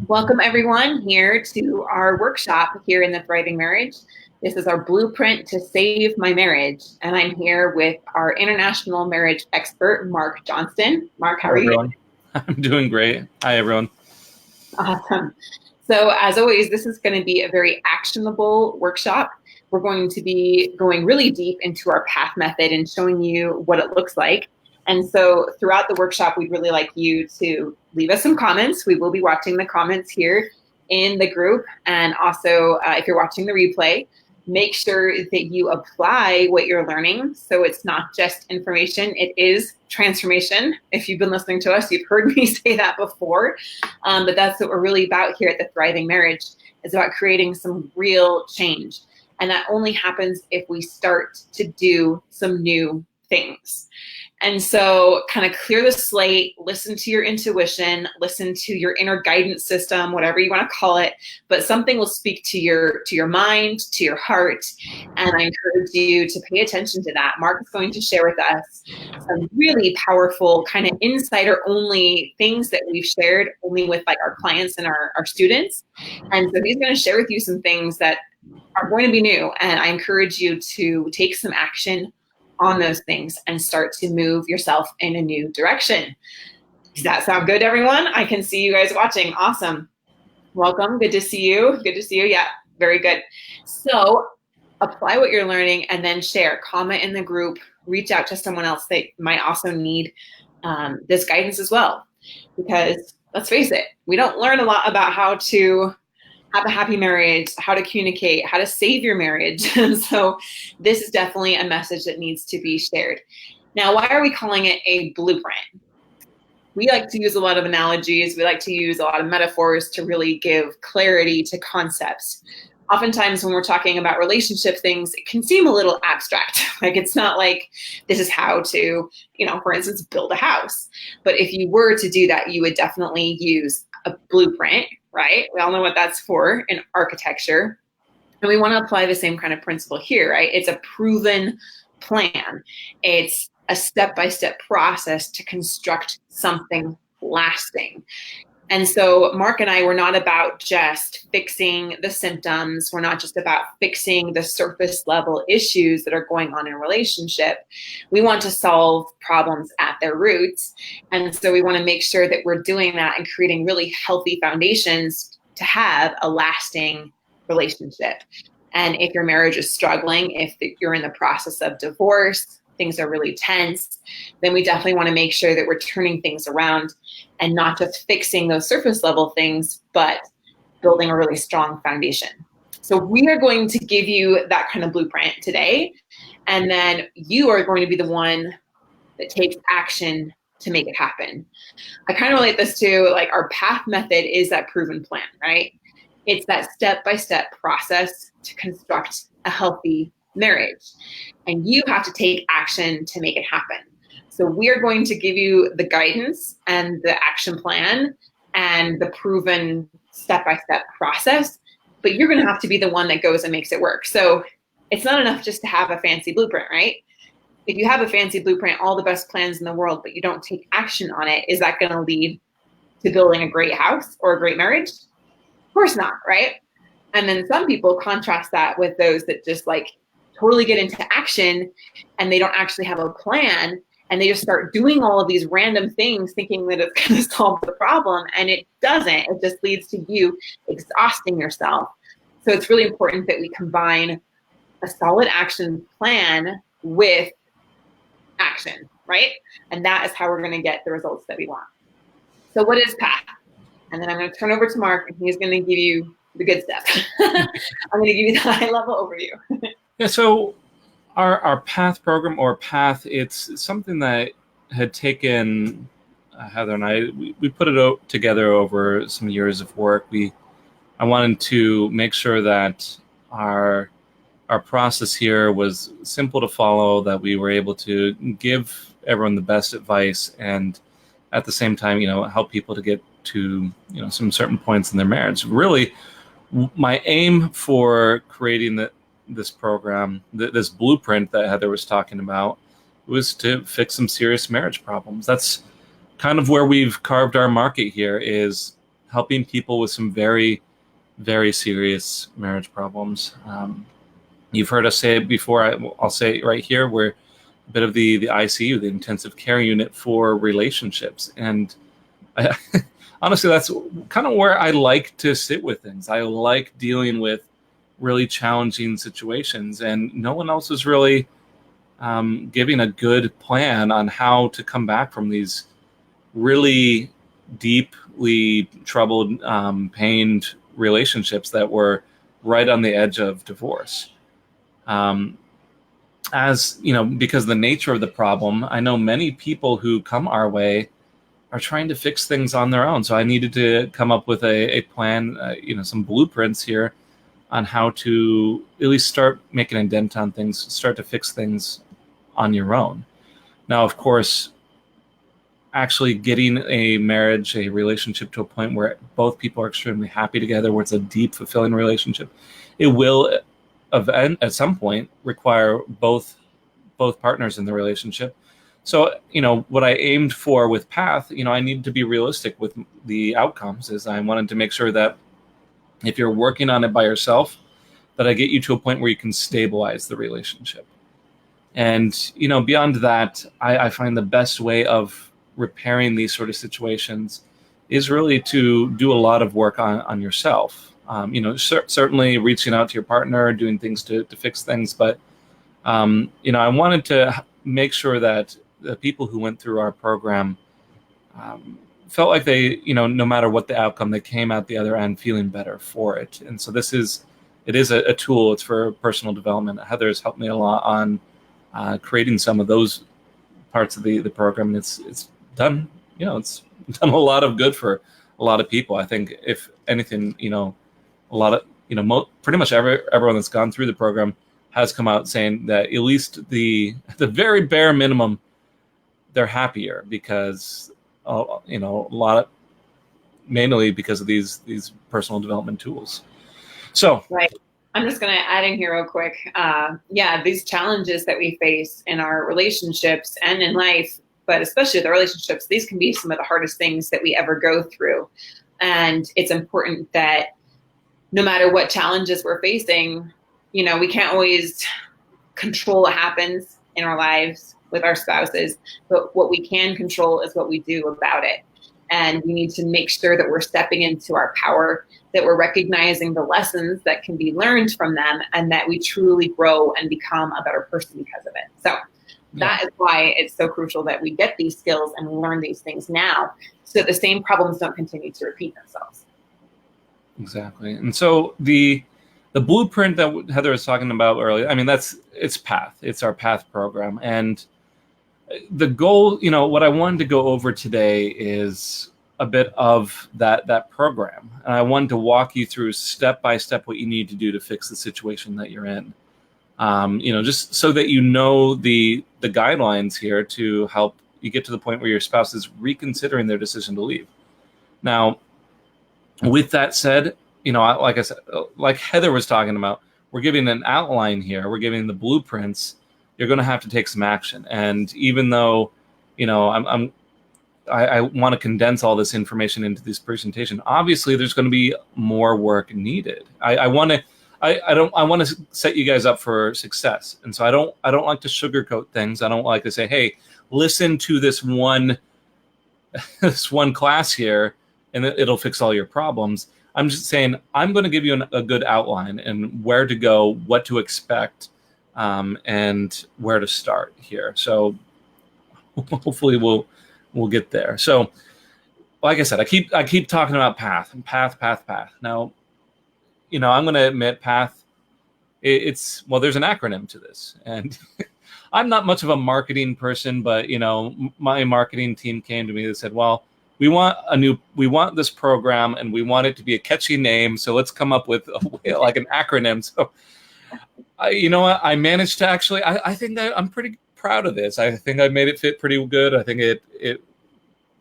Welcome everyone here to our workshop here in the Thriving Marriage. This is our blueprint to save my marriage. And I'm here with our international marriage expert, Mark Johnston. Mark, how Hi, are you? everyone. I'm doing great. Hi, everyone. Awesome. So as always, this is going to be a very actionable workshop. We're going to be going really deep into our path method and showing you what it looks like. And so throughout the workshop, we'd really like you to leave us some comments. We will be watching the comments here in the group. And also, if you're watching the replay, make sure that you apply what you're learning. So it's not just information, it is transformation. If you've been listening to us, you've heard me say that before. But that's what we're really about here at the Thriving Marriage. It's about creating some real change. And that only happens if we start to do some new things. And so kind of clear the slate, listen to your intuition, listen to your inner guidance system, whatever you want to call it, but something will speak to your mind, to your heart. And I encourage you to pay attention to that. Mark is going to share with us some really powerful kind of insider only things that we've shared only with like our clients and our students. And so he's going to share with you some things that are going to be new. And I encourage you to take some action on those things and start to move yourself in a new direction. Does that sound good, everyone? I can see you guys watching. Awesome. Welcome. Good to see you. Good to see you. Yeah, very good. So apply what you're learning and then share. Comment in the group. Reach out to someone else that might also need this guidance as well. Because let's face it, we don't learn a lot about how to have a happy marriage, how to communicate, how to save your marriage. And so this is definitely a message that needs to be shared. Now, why are we calling it a blueprint? We like to use a lot of analogies. We like to use a lot of metaphors to really give clarity to concepts. Oftentimes when we're talking about relationship things, it can seem a little abstract. Like it's not like this is how to, for instance, build a house. But if you were to do that, you would definitely use a blueprint, right? We all know what that's for in architecture. And we want to apply the same kind of principle here, right? It's a proven plan. It's a step-by-step process to construct something lasting. And so Mark and I were not about just fixing the symptoms. We're not just about fixing the surface level issues that are going on in a relationship. We want to solve problems at their roots. And so we want to make sure that we're doing that and creating really healthy foundations to have a lasting relationship. And if your marriage is struggling, if you're in the process of divorce, things are really tense, then we definitely want to make sure that we're turning things around and not just fixing those surface level things, but building a really strong foundation. So we are going to give you that kind of blueprint today. And then you are going to be the one that takes action to make it happen. I kind of relate this to like our path method is that proven plan, right? It's that step-by-step process to construct a healthy marriage. And you have to take action to make it happen. So we're going to give you the guidance and the action plan and the proven step-by-step process, but you're going to have to be the one that goes and makes it work. So it's not enough just to have a fancy blueprint, right? If you have a fancy blueprint, all the best plans in the world, but you don't take action on it, is that going to lead to building a great house or a great marriage? Of course not, right? And then some people contrast that with those that just like totally get into action and they don't actually have a plan and they just start doing all of these random things thinking that it's going to solve the problem, and it doesn't. It just leads to you exhausting yourself. So it's really important that we combine a solid action plan with action, right? And that is how we're going to get the results that we want. So what is path? And then I'm going to turn over to Mark and he's going to give you the good stuff. I'm going to give you the high level overview. Yeah, so our path program or path, it's something that had taken Heather and I, we put it together over some years of work. I wanted to make sure that our process here was simple to follow, that we were able to give everyone the best advice and at the same time, help people to get to, some certain points in their marriage. Really, my aim for creating this program, this blueprint that Heather was talking about, was to fix some serious marriage problems. That's kind of where we've carved our market here, is helping people with some very, very serious marriage problems. You've heard us say it before. I'll say it right here. We're a bit of the ICU, the intensive care unit for relationships. And I, honestly, that's kind of where I like to sit with things. I like dealing with really challenging situations, and no one else is really giving a good plan on how to come back from these really deeply troubled, pained relationships that were right on the edge of divorce. Um, as you know, because of the nature of the problem, I know many people who come our way are trying to fix things on their own. So I needed to come up with a plan, some blueprints here on how to at least start making a dent on things, start to fix things on your own. Now, of course, actually getting a marriage, a relationship to a point where both people are extremely happy together, where it's a deep, fulfilling relationship, it will at some point require both partners in the relationship. So, what I aimed for with Path, I needed to be realistic with the outcomes. Is I wanted to make sure that if you're working on it by yourself, that I get you to a point where you can stabilize the relationship. And, beyond that, I find the best way of repairing these sort of situations is really to do a lot of work on yourself. Certainly reaching out to your partner, doing things to fix things. But, I wanted to make sure that the people who went through our program felt like they, no matter what the outcome, they came out the other end feeling better for it. And so it is a tool. It's for personal development. Heather has helped me a lot on creating some of those parts of the program. And it's done, it's done a lot of good for a lot of people. I think if anything, a lot of, pretty much everyone that's gone through the program has come out saying that at least the very bare minimum, they're happier because, a lot of, mainly because of these personal development tools. So, right. I'm just going to add in here real quick. These challenges that we face in our relationships and in life, but especially the relationships, these can be some of the hardest things that we ever go through. And it's important that no matter what challenges we're facing, we can't always control what happens in our lives with our spouses, but what we can control is what we do about it. And we need to make sure that we're stepping into our power, that we're recognizing the lessons that can be learned from them, and that we truly grow and become a better person because of it. So that is why it's so crucial that we get these skills and we learn these things now so that the same problems don't continue to repeat themselves. Exactly. And so the blueprint that Heather was talking about earlier, it's Path. It's our Path program. And the goal, what I wanted to go over today is a bit of that program. And I wanted to walk you through step by step what you need to do to fix the situation that you're in. Just so that the guidelines here to help you get to the point where your spouse is reconsidering their decision to leave. Now, with that said, like I said, like Heather was talking about, we're giving an outline here. We're giving the blueprints. You're going to have to take some action. And even though, I want to condense all this information into this presentation, obviously there's going to be more work needed. I want to set you guys up for success. And so I don't like to sugarcoat things. I don't like to say, hey, listen to this one class here and it'll fix all your problems. I'm just saying I'm going to give you a good outline and where to go, what to expect, and where to start here. So hopefully we'll get there. So, like I said, I keep talking about path. Now, I'm going to admit path. There's an acronym to this, and I'm not much of a marketing person, but my marketing team came to me and said, well, we want this program and we want it to be a catchy name. So let's come up with like an acronym. So, I managed to actually, I think that I'm pretty proud of this. I think I made it fit pretty good. I think it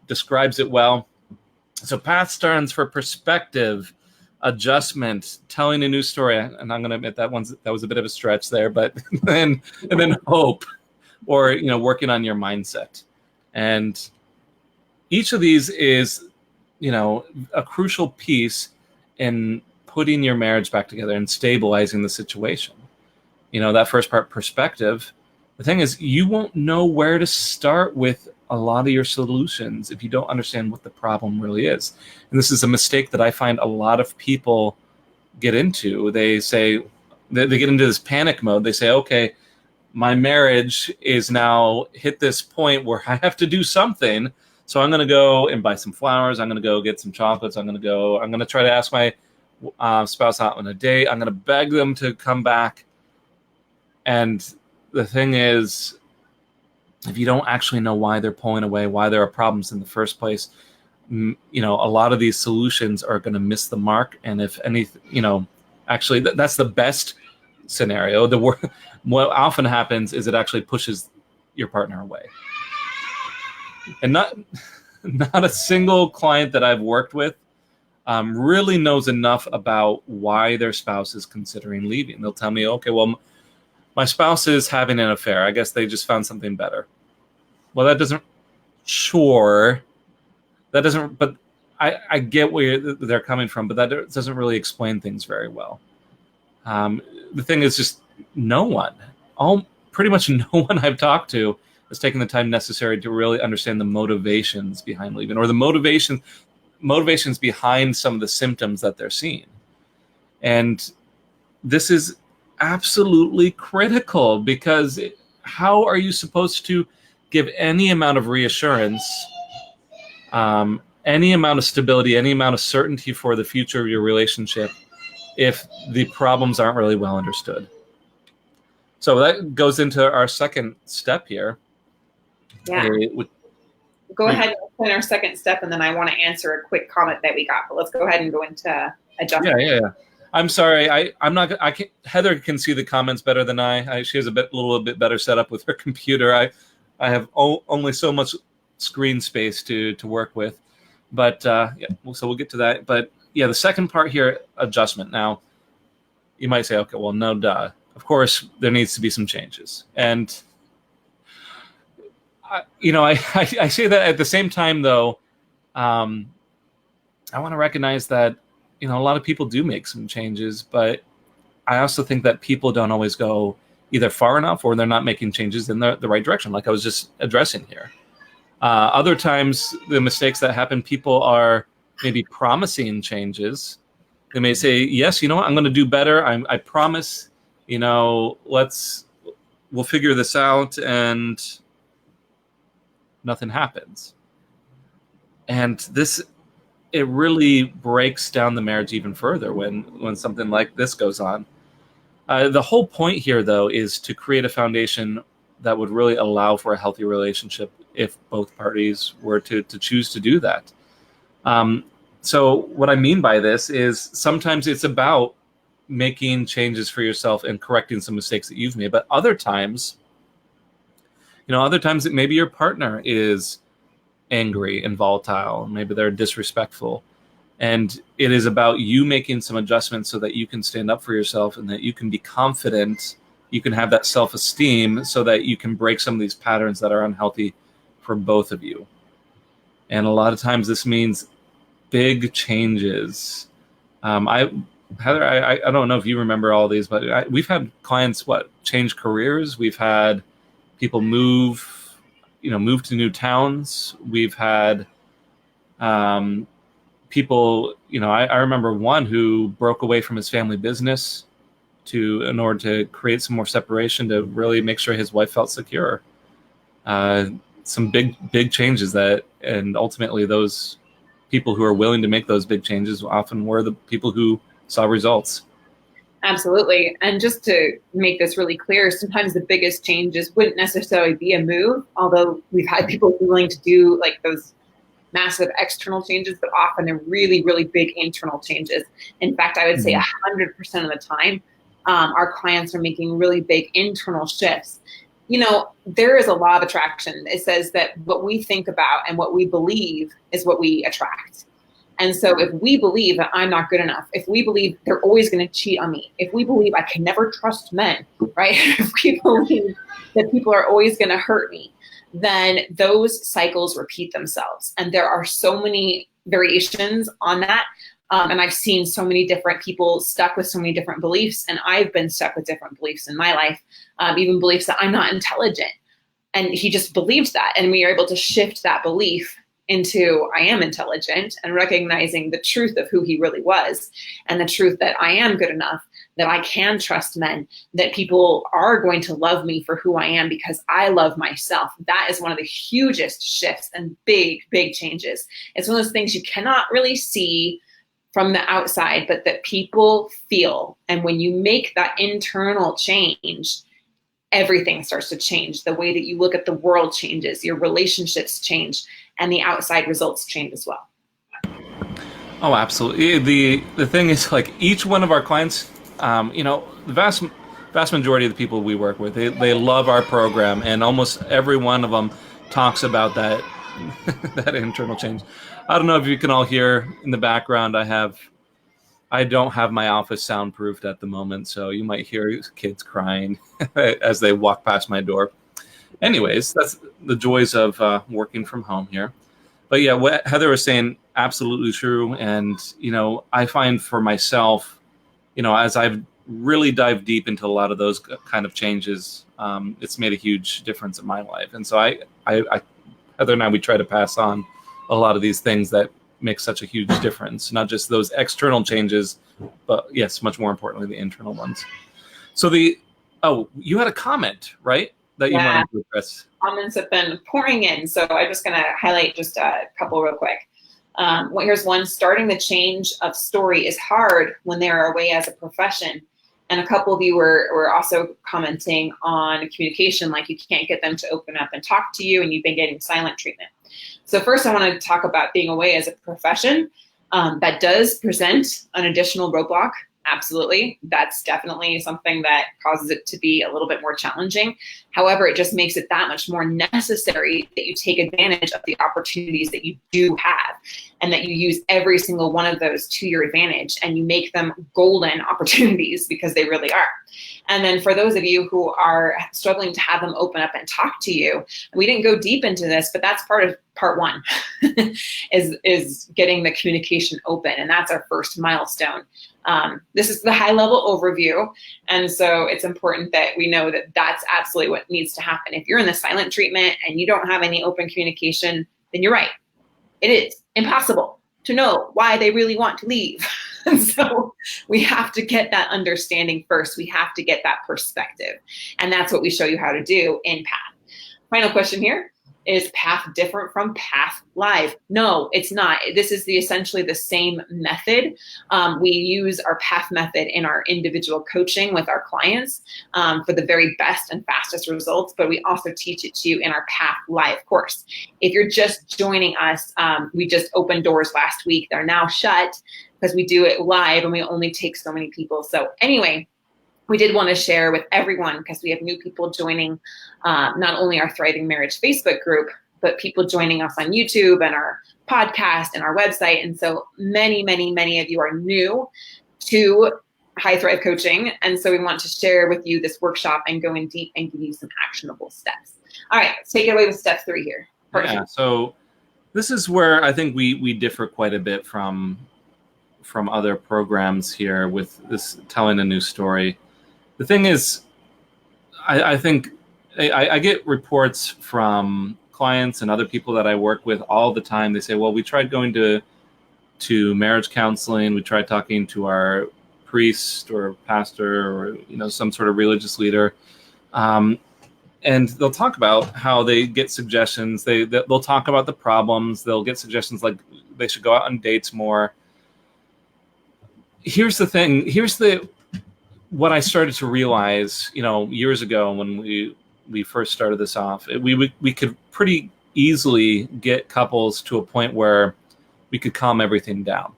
describes it well. So PATH stands for perspective, adjustment, telling a new story. And I'm going to admit that was a bit of a stretch there, but and then hope, or, working on your mindset. And each of these is a crucial piece in putting your marriage back together and stabilizing the situation. That first part, perspective. The thing is, you won't know where to start with a lot of your solutions if you don't understand what the problem really is. And this is a mistake that I find a lot of people get into. They say, they get into this panic mode. They say, okay, my marriage is now hit this point where I have to do something. So I'm going to go and buy some flowers. I'm going to go get some chocolates. I'm going to try to ask my spouse out on a date. I'm going to beg them to come back. And the thing is, if you don't actually know why they're pulling away, why there are problems in the first place, a lot of these solutions are going to miss the mark. And if anything, actually, that's the best scenario. What often happens is it actually pushes your partner away. And not a single client that I've worked with really knows enough about why their spouse is considering leaving. They'll tell me, okay, well, my spouse is having an affair. I guess they just found something better. Well, but I get where they're coming from, but that doesn't really explain things very well. The thing is, just pretty much no one I've talked to has taken the time necessary to really understand the motivations behind leaving, or the motivations behind some of the symptoms that they're seeing. And this is absolutely critical, because how are you supposed to give any amount of reassurance, any amount of stability, any amount of certainty for the future of your relationship if the problems aren't really well understood? So that goes into our second step here. Yeah. Go ahead and explain our second step, and then I want to answer a quick comment that we got. But let's go ahead and go into adjustment. Yeah. I'm sorry. I'm not. I can. Heather can see the comments better than I. She has a little bit better setup with her computer. I have only so much screen space to work with. But so we'll get to that. But yeah, the second part here, adjustment. Now, you might say, okay, well, no, duh. Of course, there needs to be some changes. And, I say that at the same time, though, I want to recognize that, a lot of people do make some changes, but I also think that people don't always go either far enough, or they're not making changes in the right direction, like I was just addressing here. Other times, the mistakes that happen, people are maybe promising changes. They may say, yes, I'm going to do better. I promise, we'll figure this out, and nothing happens. And it really breaks down the marriage even further when something like this goes on. The whole point here, though, is to create a foundation that would really allow for a healthy relationship if both parties were to choose to do that. So what I mean by this is sometimes it's about making changes for yourself and correcting some mistakes that you've made, but other times maybe your partner is angry and volatile, maybe they're disrespectful, and it is about you making some adjustments so that you can stand up for yourself and that you can be confident, you can have that self-esteem, so that you can break some of these patterns that are unhealthy for both of you. And a lot of times this means big changes. Heather, I don't know if you remember all these, but we've had clients change careers. We've had people move to new towns. We've had people, I remember one who broke away from his family business in order to create some more separation, to really make sure his wife felt secure. Some big changes and ultimately those people who are willing to make those big changes often were the people who saw results. Absolutely. And just to make this really clear, sometimes the biggest changes wouldn't necessarily be a move, although we've had people willing to do like those massive external changes, but often they're really, really big internal changes. In fact, I would say 100% of the time, our clients are making really big internal shifts. There is a law of attraction. It says that what we think about and what we believe is what we attract. And so if we believe that I'm not good enough, if we believe they're always going to cheat on me, if we believe I can never trust men, right? If we believe that people are always going to hurt me, then those cycles repeat themselves. And there are so many variations on that. And I've seen so many different people stuck with so many different beliefs, and I've been stuck with different beliefs in my life, even beliefs that I'm not intelligent. And he just believed that. And we are able to shift that belief into I am intelligent, and recognizing the truth of who he really was, and the truth that I am good enough, that I can trust men, that people are going to love me for who I am because I love myself. That is one of the hugest shifts and big, big changes. It's one of those things you cannot really see from the outside, but that people feel. And when you make that internal change, everything starts to change. The way that you look at the world changes, your relationships change, and the outside results change as well. Oh, absolutely. The thing is, like, each one of our clients, the vast majority of the people we work with, they love our program, and almost every one of them talks about that that internal change. I don't know if you can all hear in the background. I don't have my office soundproofed at the moment, so you might hear kids crying as they walk past my door. Anyways, that's the joys of working from home here. But yeah, what Heather was saying, absolutely true. And, I find for myself, as I've really dived deep into a lot of those kind of changes, it's made a huge difference in my life. And so I Heather and I, we try to pass on a lot of these things that make such a huge difference, not just those external changes, but yes, much more importantly, the internal ones. So you had a comment, right? That you wanted to address. Comments have been pouring in, so I'm just going to highlight just a couple real quick. Here's one: starting the change of story is hard when they are away as a profession. And a couple of you were also commenting on communication, like you can't get them to open up and talk to you, and you've been getting silent treatment. So first, I want to talk about being away as a profession. That does present an additional roadblock. Absolutely. That's definitely something that causes it to be a little bit more challenging. However, it just makes it that much more necessary that you take advantage of the opportunities that you do have, and that you use every single one of those to your advantage, and you make them golden opportunities, because they really are. And then for those of you who are struggling to have them open up and talk to you, we didn't go deep into this, but that's part of part one is getting the communication open. And that's our first milestone. This is the high level overview. And so it's important that we know that that's absolutely what needs to happen. If you're in the silent treatment and you don't have any open communication, then you're right. It is impossible to know why they really want to leave. And so we have to get that understanding first. We have to get that perspective. And that's what we show you how to do in PATH. Final question here. Is PATH different from PATH Live? No, it's not. This is essentially the same method. We use our PATH method in our individual coaching with our clients for the very best and fastest results, but we also teach it to you in our PATH Live course. If you're just joining us, we just opened doors last week. They're now shut because we do it live and we only take so many people. So anyway, we did want to share with everyone, because we have new people joining not only our Thriving Marriage Facebook group, but people joining us on YouTube and our podcast and our website. And so many, many, many of you are new to High Thrive Coaching. And so we want to share with you this workshop and go in deep and give you some actionable steps. All right, let's take it away with step 3 here. Yeah, so this is where I think we differ quite a bit from other programs here with this telling a new story. The thing is, I think I get reports from clients and other people that I work with all the time. They say, well, we tried going to marriage counseling. We tried talking to our priest or pastor or, some sort of religious leader. And they'll talk about how they get suggestions. They'll talk about the problems. They'll get suggestions like they should go out on dates more. Here's the thing. What I started to realize, years ago when we first started this off, we could pretty easily get couples to a point where we could calm everything down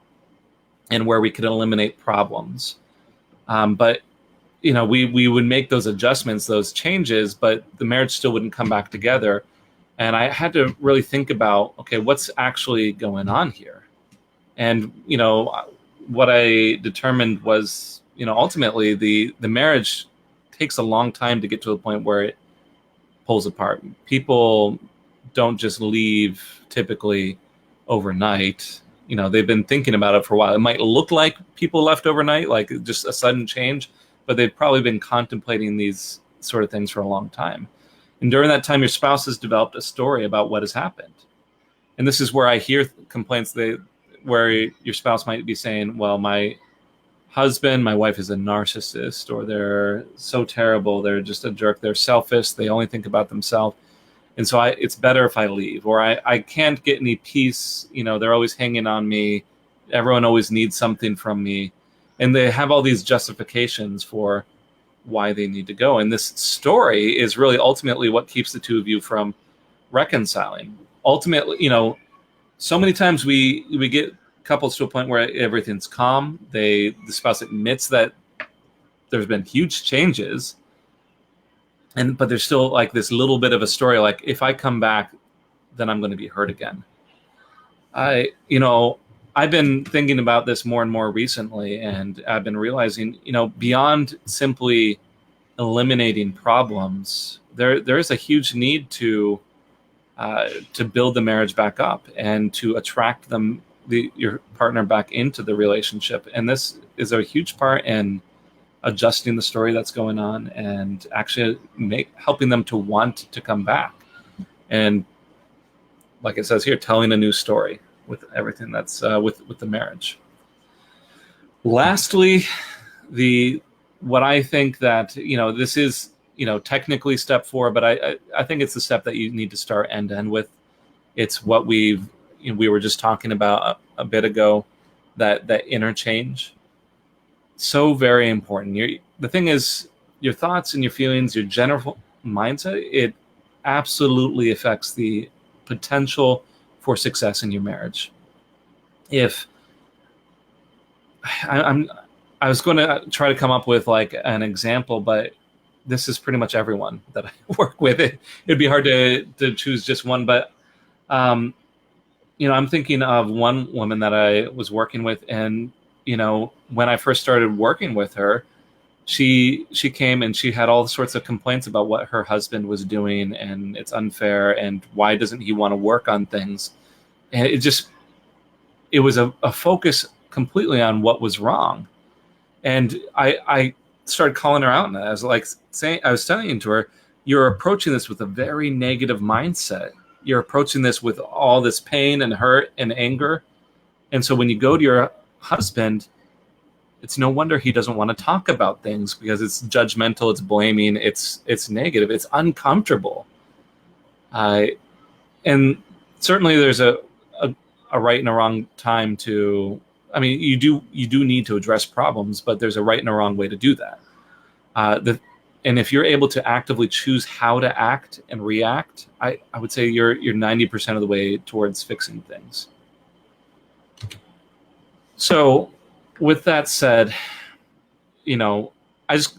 and where we could eliminate problems. But we would make those adjustments, those changes, but the marriage still wouldn't come back together. And I had to really think about, okay, what's actually going on here? And, what I determined was, ultimately the marriage takes a long time to get to a point where it pulls apart. People don't just leave typically overnight. they've been thinking about it for a while. It might look like people left overnight, like just a sudden change, but they've probably been contemplating these sort of things for a long time. And during that time, your spouse has developed a story about what has happened. And this is where I hear complaints where your spouse might be saying, well, my wife is a narcissist, or they're so terrible, they're just a jerk, they're selfish, they only think about themselves. And so it's better if I leave, or I can't get any peace. They're always hanging on me. Everyone always needs something from me. And they have all these justifications for why they need to go. And this story is really ultimately what keeps the two of you from reconciling. Ultimately, so many times we get couples to a point where everything's calm. The spouse admits that there's been huge changes, but there's still like this little bit of a story, like, if I come back, then I'm going to be hurt again. I've been thinking about this more and more recently, and I've been realizing, beyond simply eliminating problems, there is a huge need to build the marriage back up and to attract your partner back into the relationship. And this is a huge part in adjusting the story that's going on and actually helping them to want to come back. And like it says here, telling a new story with everything that's with the marriage. Lastly, what I think that, this is, technically step 4, but I think it's the step that you need to start end to end with. It's what we were just talking about a bit ago, that interchange. So very important. The thing is, your thoughts and your feelings, your general mindset, it absolutely affects the potential for success in your marriage. If I was going to try to come up with like an example, but this is pretty much everyone that I work with. It'd be hard to choose just one, but I'm thinking of one woman that I was working with, and when I first started working with her, she came and she had all sorts of complaints about what her husband was doing, and it's unfair, and why doesn't he want to work on things? And it was a focus completely on what was wrong. And I started calling her out on that. I was telling to her, you're approaching this with a very negative mindset. You're approaching this with all this pain and hurt and anger. And so when you go to your husband, it's no wonder he doesn't want to talk about things, because it's judgmental, it's blaming, it's negative, it's uncomfortable. And certainly there's a right and a wrong time to, you do need to address problems, but there's a right and a wrong way to do that. And if you're able to actively choose how to act and react, I would say you're 90% of the way towards fixing things. So with that said, that was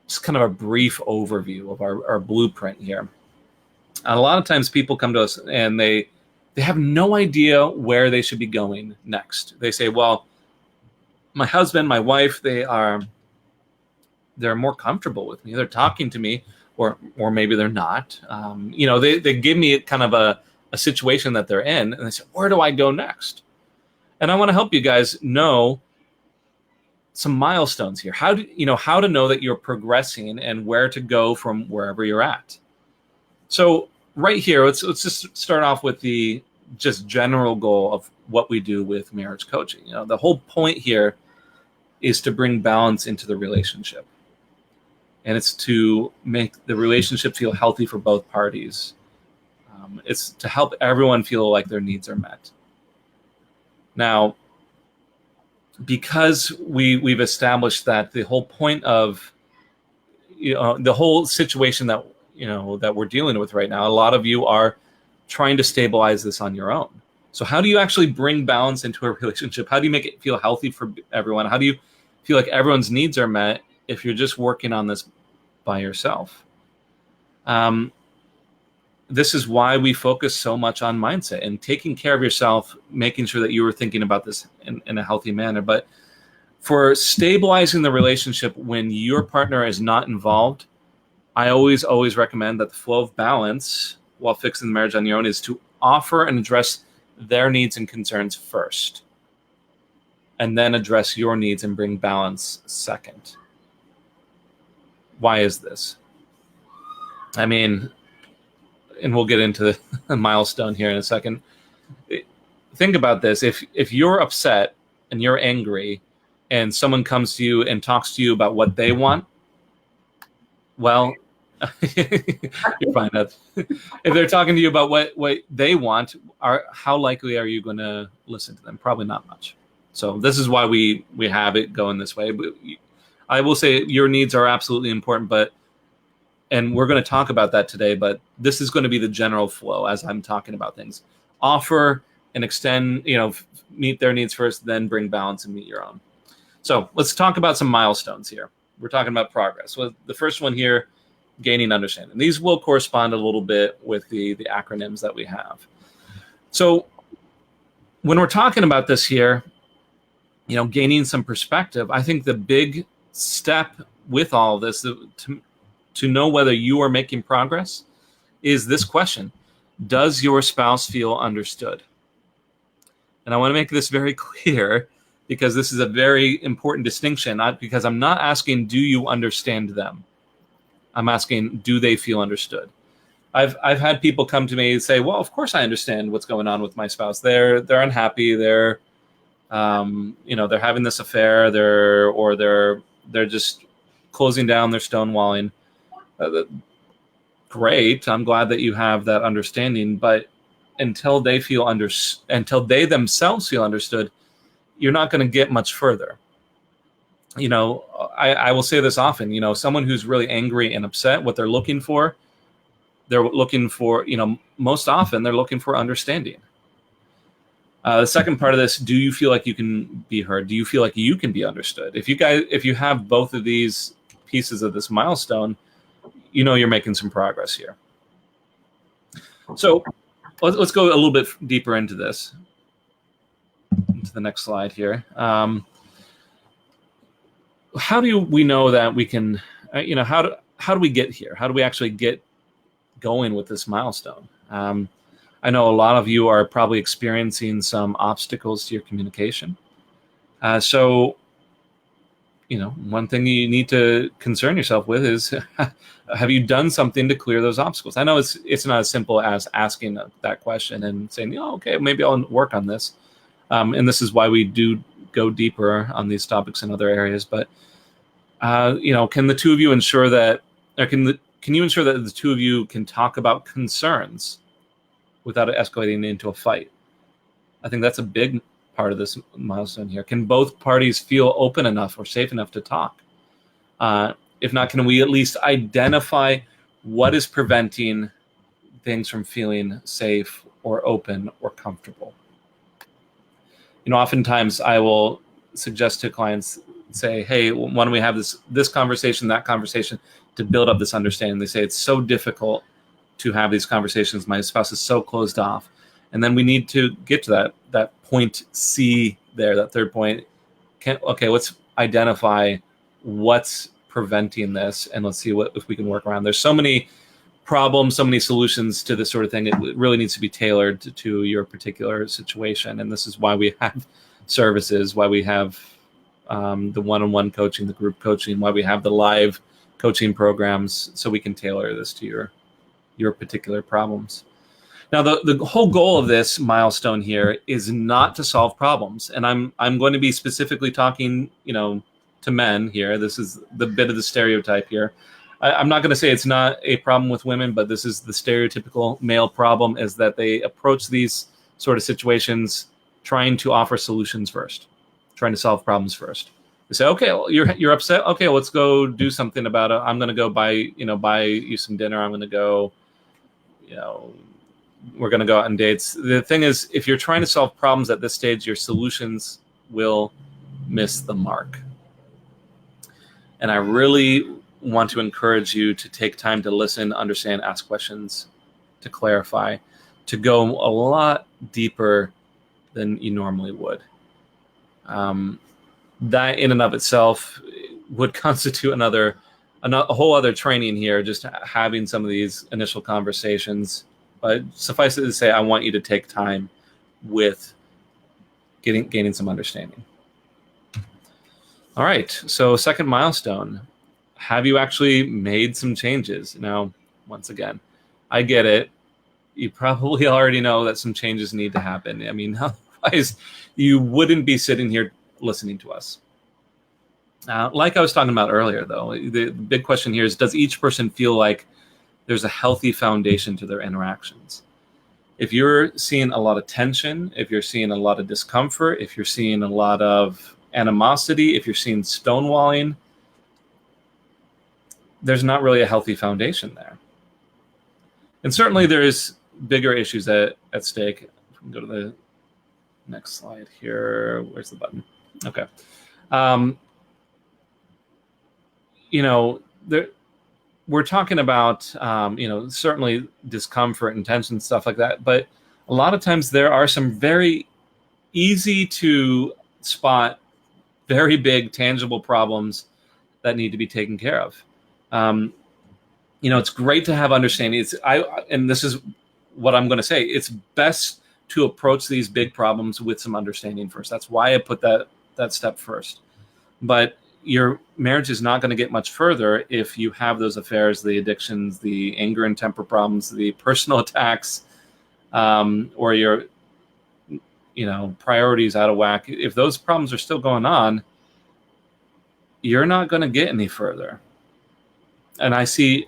just kind of a brief overview of our blueprint here. And a lot of times people come to us and they have no idea where they should be going next. They say, well, my husband, my wife, they're more comfortable with me. They're talking to me, or maybe they're not. They give me kind of a situation that they're in, and they say, where do I go next? And I want to help you guys know some milestones here. How to know that you're progressing and where to go from wherever you're at. So right here, let's just start off with the just general goal of what we do with marriage coaching. The whole point here is to bring balance into the relationship. And it's to make the relationship feel healthy for both parties. It's to help everyone feel like their needs are met. Now, because we've established that the whole point of the whole situation that that we're dealing with right now, a lot of you are trying to stabilize this on your own. So how do you actually bring balance into a relationship? How do you make it feel healthy for everyone? How do you feel like everyone's needs are met if you're just working on this by yourself? This is why we focus so much on mindset and taking care of yourself, making sure that you are thinking about this in a healthy manner. But for stabilizing the relationship when your partner is not involved, I always recommend that the flow of balance while fixing the marriage on your own is to offer and address their needs and concerns first, and then address your needs and bring balance second. Why is this? I mean, and we'll get into the milestone here in a second. Think about this. If you're upset and you're angry and someone comes to you and talks to you about what they want, well, you're fine. If they're talking to you about what they want, how likely are you going to listen to them? Probably not much. So this is why we have it going this way. But I will say your needs are absolutely important, and we're going to talk about that today, but this is going to be the general flow as I'm talking about things. Offer and extend, meet their needs first, then bring balance and meet your own. So let's talk about some milestones here. We're talking about progress. Well, the first one here, gaining understanding. These will correspond a little bit with the acronyms that we have. So when we're talking about this here, gaining some perspective, I think the big step with all of this to know whether you are making progress is this question: does your spouse feel understood? And I want to make this very clear, because this is a very important distinction, because I'm not asking, do you understand them? I'm asking, do they feel understood? I've had people come to me and say, well, of course I understand what's going on with my spouse. They're unhappy. They're having this affair. They're just closing down. They're stonewalling. Great. I'm glad that you have that understanding. But until they themselves feel understood, you're not going to get much further. I will say this often. Someone who's really angry and upset, what they're looking for, most often they're looking for understanding. The second part of this: do you feel like you can be heard? Do you feel like you can be understood? If you have both of these pieces of this milestone, you're making some progress here. So let's go a little bit deeper into this. Into the next slide here. How do we know that we can? How do we get here? How do we actually get going with this milestone? I know a lot of you are probably experiencing some obstacles to your communication. So one thing you need to concern yourself with is, have you done something to clear those obstacles? I know it's not as simple as asking that question and saying, okay, maybe I'll work on this. And this is why we do go deeper on these topics in other areas. But can the two of you ensure that, or can you ensure that the two of you can talk about concerns without it escalating into a fight? I think that's a big part of this milestone here. Can both parties feel open enough or safe enough to talk? If not, can we at least identify what is preventing things from feeling safe or open or comfortable? Oftentimes I will suggest to clients, say, hey, why don't we have this conversation, that conversation, to build up this understanding. They say it's so difficult to have these conversations. My spouse is so closed off. And then we need to get to that point C there, that third point. Let's identify what's preventing this, and let's see if we can work around. There's so many problems, so many solutions to this sort of thing. It really needs to be tailored to your particular situation. And this is why we have services, why we have the one-on-one coaching, the group coaching, why we have the live coaching programs, so we can tailor this to your particular problems. Now, the whole goal of this milestone here is not to solve problems. And I'm going to be specifically talking, to men here. This is the bit of the stereotype here. I'm not going to say it's not a problem with women, but this is the stereotypical male problem, is that they approach these sort of situations trying to offer solutions first, trying to solve problems first. They say, okay, well, you're upset. Okay, let's go do something about it. I'm going to go buy you some dinner. I'm going to go, we're going to go out on dates. The thing is, if you're trying to solve problems at this stage, your solutions will miss the mark. And I really want to encourage you to take time to listen, understand, ask questions, to clarify, to go a lot deeper than you normally would. That in and of itself would constitute a whole other training here, just having some of these initial conversations. But suffice it to say, I want you to take time, with gaining some understanding. All right, so second milestone. Have you actually made some changes? Now, once again, I get it. You probably already know that some changes need to happen. I mean, otherwise you wouldn't be sitting here listening to us. Like I was talking about earlier, though, the big question here is, does each person feel like there's a healthy foundation to their interactions? If you're seeing a lot of tension, if you're seeing a lot of discomfort, if you're seeing a lot of animosity, if you're seeing stonewalling, there's not really a healthy foundation there. And certainly there's bigger issues at stake. Go to the next slide here. Where's the button? Okay. We're talking about, certainly discomfort and tension, stuff like that. But a lot of times there are some very easy to spot, very big, tangible problems that need to be taken care of. It's great to have understanding. And this is what I'm going to say. It's best to approach these big problems with some understanding first. That's why I put that step first. But your marriage is not going to get much further if you have those affairs, the addictions, the anger and temper problems, the personal attacks, or your priorities out of whack. If those problems are still going on, you're not going to get any further. And I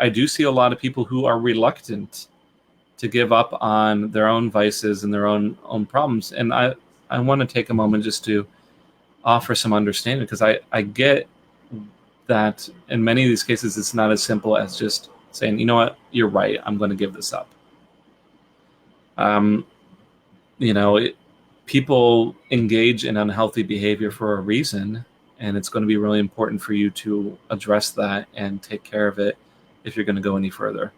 do see a lot of people who are reluctant to give up on their own vices and their own problems. And I want to take a moment just to offer some understanding, because I get that in many of these cases, it's not as simple as just saying, you know what, you're right, I'm going to give this up. People engage in unhealthy behavior for a reason, and it's going to be really important for you to address that and take care of it if you're going to go any further.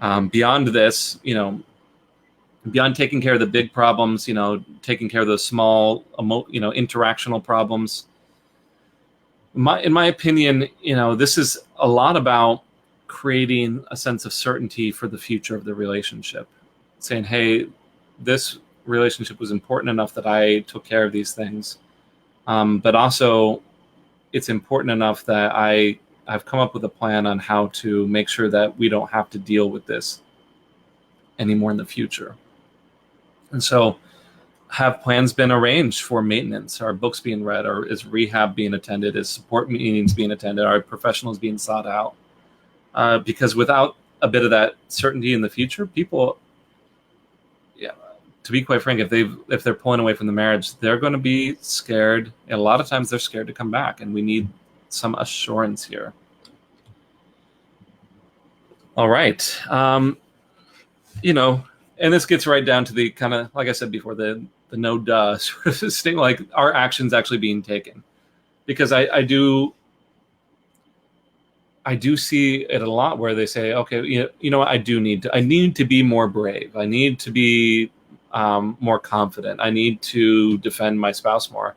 Beyond this, beyond taking care of the big problems, taking care of those small, interactional problems. In my opinion, this is a lot about creating a sense of certainty for the future of the relationship. Saying, hey, this relationship was important enough that I took care of these things. But also, it's important enough that I've come up with a plan on how to make sure that we don't have to deal with this anymore in the future. And so, have plans been arranged for maintenance? Are books being read? Or is rehab being attended? Is support meetings being attended? Are professionals being sought out? Because without a bit of that certainty in the future, people, to be quite frank, if they're pulling away from the marriage, they're going to be scared. And a lot of times they're scared to come back, and we need some assurance here. All right. And this gets right down to the kind of, like I said before, the no duh sort of thing, like, are actions actually being taken? Because I do see it a lot where they say, okay, you know what, I need to be more brave. I need to be more confident. I need to defend my spouse more.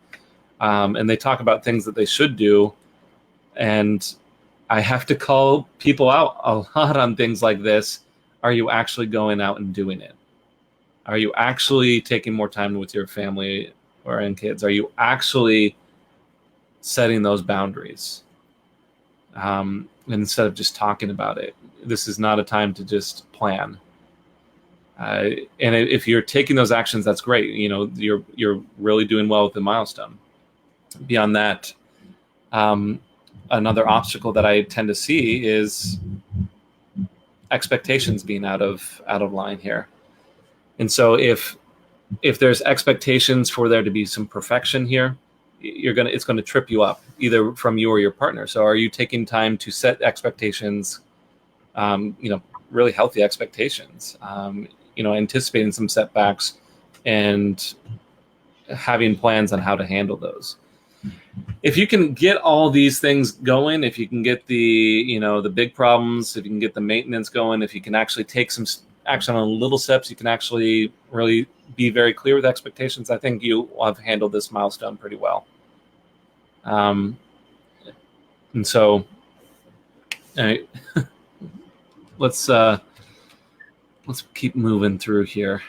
And they talk about things that they should do. And I have to call people out a lot on things like this. Are you actually going out and doing it? Are you actually taking more time with your family and kids? Are you actually setting those boundaries? Instead of just talking about it. This is not a time to just plan. And if you're taking those actions, that's great. You're really doing well with the milestone. Beyond that, another obstacle that I tend to see is expectations being out of line here. And so if there's expectations for there to be some perfection here, it's going to trip you up, either from you or your partner. So are you taking time to set expectations, really healthy expectations, anticipating some setbacks and having plans on how to handle those? If you can get all these things going, if you can get the big problems, if you can get the maintenance going, if you can actually take some action on little steps, you can actually really be very clear with expectations, I think you have handled this milestone pretty well. And so, all right, let's keep moving through here.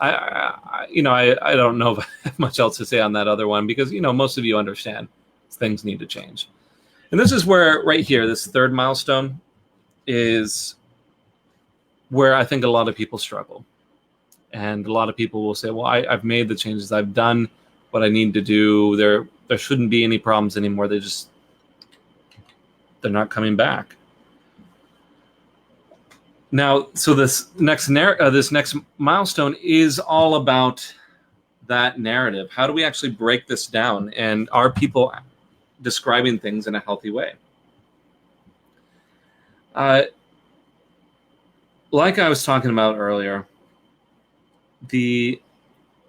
I don't know if I have much else to say on that other one because, most of you understand things need to change. And this is where, right here, this third milestone is where I think a lot of people struggle. And a lot of people will say, well, I've made the changes. I've done what I need to do. There shouldn't be any problems anymore. They're not coming back. Now, so this next milestone is all about that narrative. How do we actually break this down? And are people describing things in a healthy way? Like I was talking about earlier, the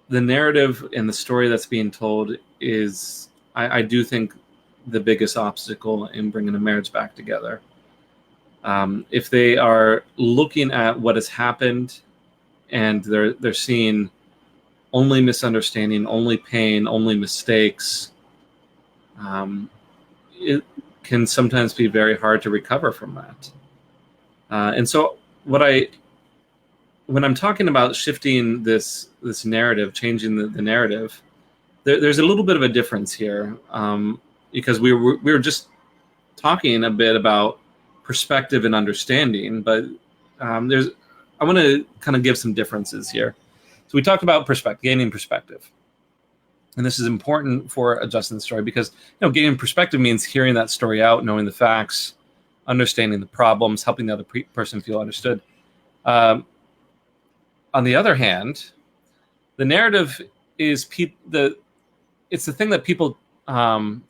narrative and the story that's being told is, I do think, the biggest obstacle in bringing a marriage back together. If they are looking at what has happened and they're seeing only misunderstanding, only pain, only mistakes, it can sometimes be very hard to recover from that. And so when I'm talking about shifting this narrative, changing the narrative, there's a little bit of a difference here, because we were just talking a bit about perspective and understanding, but I want to kind of give some differences here. So we talked about gaining perspective. And this is important for adjusting the story because, gaining perspective means hearing that story out, knowing the facts, understanding the problems, helping the other person feel understood. On the other hand, the narrative is it's the thing that people, the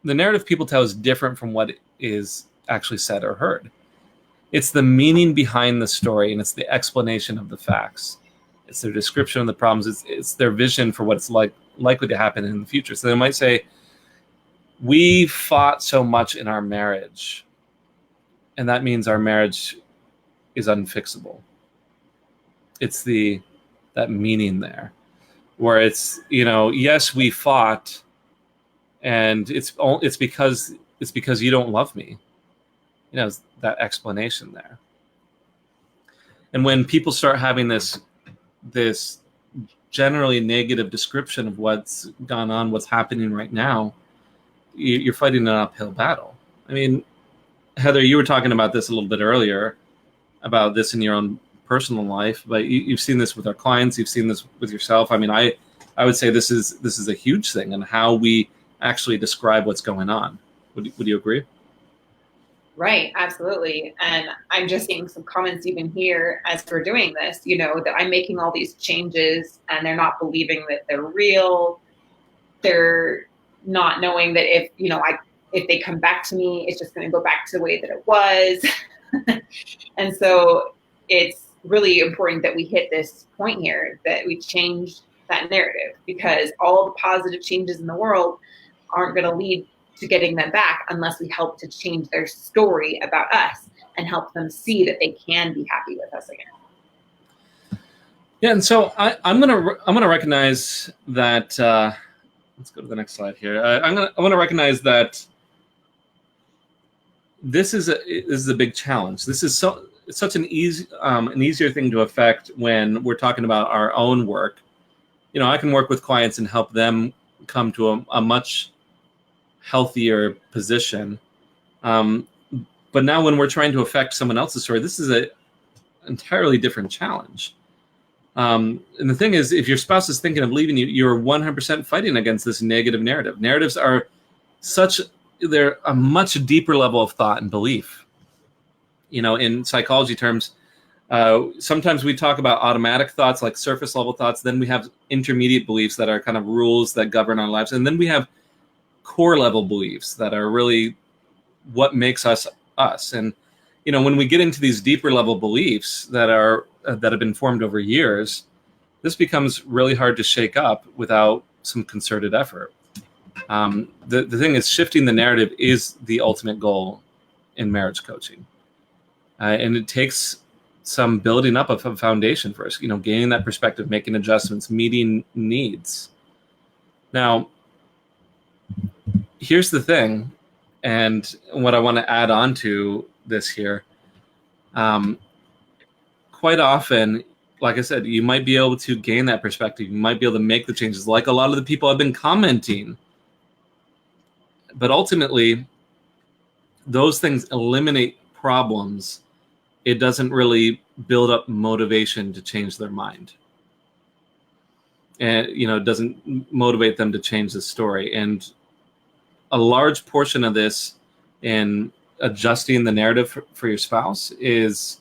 narrative people tell is different from what is actually said or heard. It's the meaning behind the story, and it's the explanation of the facts. It's their description of the problems. It's their vision for what it's likely to happen in the future. So they might say, we fought so much in our marriage, and that means our marriage is unfixable. It's that meaning there, where it's, yes, we fought, and it's because you don't love me. That explanation there. And when people start having this generally negative description of what's gone on, what's happening right now, you're fighting an uphill battle. I mean, Heather, you were talking about this a little bit earlier, about this in your own personal life, but you've seen this with our clients, you've seen this with yourself. I mean, I would say this is a huge thing in how we actually describe what's going on. Would you agree? Right, absolutely. And I'm just seeing some comments even here as we're doing this, that I'm making all these changes and they're not believing that they're real. They're not knowing that if they come back to me, it's just going to go back to the way that it was. And so it's really important that we hit this point here, that we change that narrative, because all the positive changes in the world aren't going to lead to getting them back unless we help to change their story about us and help them see that they can be happy with us again. Yeah, and so I'm gonna recognize that. Let's go to the next slide here. I'm gonna recognize that this is a big challenge. This is such an easier thing to affect when we're talking about our own work. I can work with clients and help them come to a much healthier position. But now when we're trying to affect someone else's story, this is an entirely different challenge. And the thing is, if your spouse is thinking of leaving you, you're 100% fighting against this negative narrative. Narratives are they're a much deeper level of thought and belief. In psychology terms, sometimes we talk about automatic thoughts, like surface level thoughts. Then we have intermediate beliefs that are kind of rules that govern our lives. And then we have core level beliefs that are really what makes us us. And when we get into these deeper level beliefs that have been formed over years, this becomes really hard to shake up without some concerted effort. The thing is, shifting the narrative is the ultimate goal in marriage coaching, and it takes some building up of a foundation first. Gaining that perspective, making adjustments, meeting needs. Now, here's the thing, and what I want to add on to this here. Quite often, like I said, you might be able to gain that perspective. You might be able to make the changes, like a lot of the people have been commenting. But ultimately, those things eliminate problems. It doesn't really build up motivation to change their mind. And, it doesn't motivate them to change the story. And a large portion of this in adjusting the narrative for your spouse is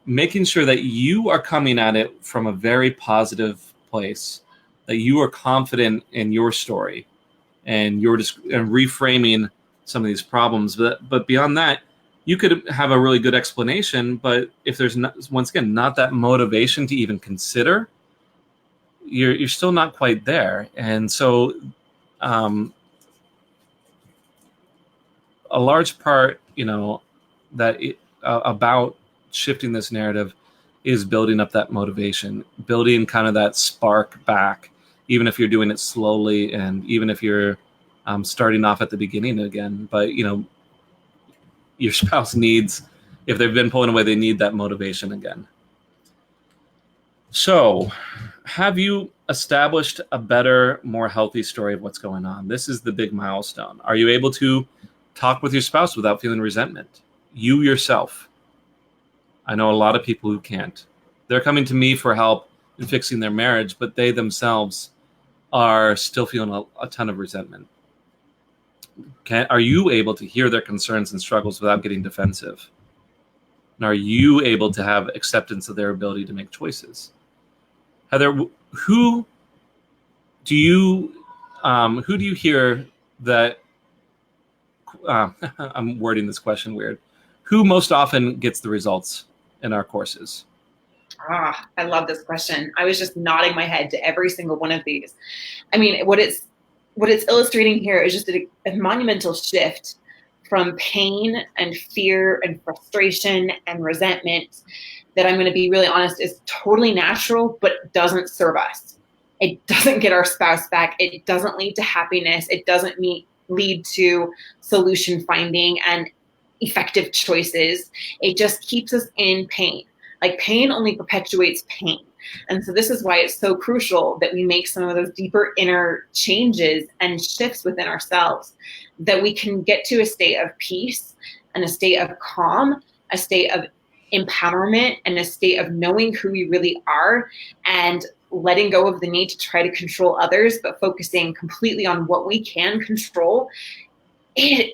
making sure that you are coming at it from a very positive place, that you are confident in your story and you're just reframing some of these problems. But beyond that, you could have a really good explanation, but if there's not, once again, not that motivation to even consider, you're still not quite there. And so a large part, about shifting this narrative is building up that motivation, building kind of that spark back, even if you're doing it slowly and even if you're starting off at the beginning again. But, your spouse needs, if they've been pulling away, they need that motivation again. So, have you established a better, more healthy story of what's going on? This is the big milestone. Are you able to talk with your spouse without feeling resentment? You yourself. I know a lot of people who can't. They're coming to me for help in fixing their marriage, but they themselves are still feeling a ton of resentment. Are you able to hear their concerns and struggles without getting defensive? And are you able to have acceptance of their ability to make choices? Heather, who do you hear that? I'm wording this question weird. Who most often gets the results in our courses? I love this question. I was just nodding my head to every single one of these. I mean, what it's illustrating here is just a monumental shift from pain and fear and frustration and resentment that, I'm going to be really honest, is totally natural, but doesn't serve us. It doesn't get our spouse back. It doesn't lead to happiness. It doesn't lead to solution finding and effective choices. It just keeps us in pain. Like, pain only perpetuates pain. And so this is why it's so crucial that we make some of those deeper inner changes and shifts within ourselves, that we can get to a state of peace and a state of calm, a state of empowerment, and a state of knowing who we really are, and letting go of the need to try to control others, but focusing completely on what we can control.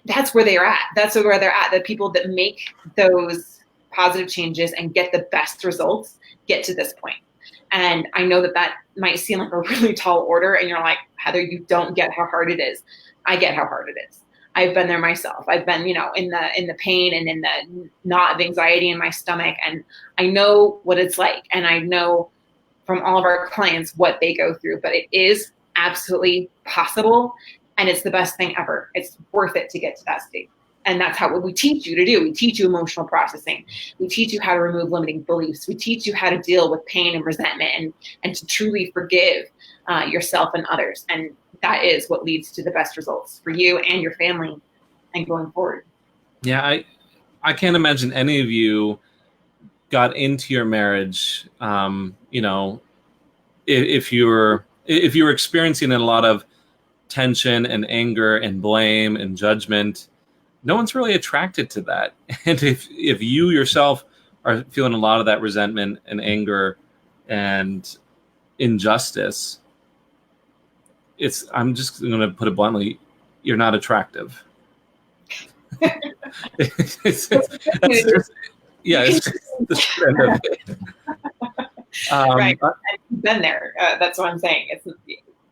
That's where they're at. That's where they're at. The people that make those positive changes and get the best results get to this point. And I know that might seem like a really tall order, and you're like, Heather, you don't get how hard it is. I get how hard it is. I've been there myself. I've been, in the pain and in the knot of anxiety in my stomach, and I know what it's like. And I know from all of our clients what they go through, but it is absolutely possible, and it's the best thing ever. It's worth it to get to that state. And that's what we teach you to do. We teach you emotional processing. We teach you how to remove limiting beliefs. We teach you how to deal with pain and resentment, and to truly forgive yourself and others. And that is what leads to the best results for you and your family and going forward. Yeah, I can't imagine any of you got into your marriage, if you were experiencing a lot of tension and anger and blame and judgment. No one's really attracted to that. And if you yourself are feeling a lot of that resentment and anger and injustice, I'm just going to put it bluntly, you're not attractive. It's the trend of it. Right. I've been there. That's what I'm saying.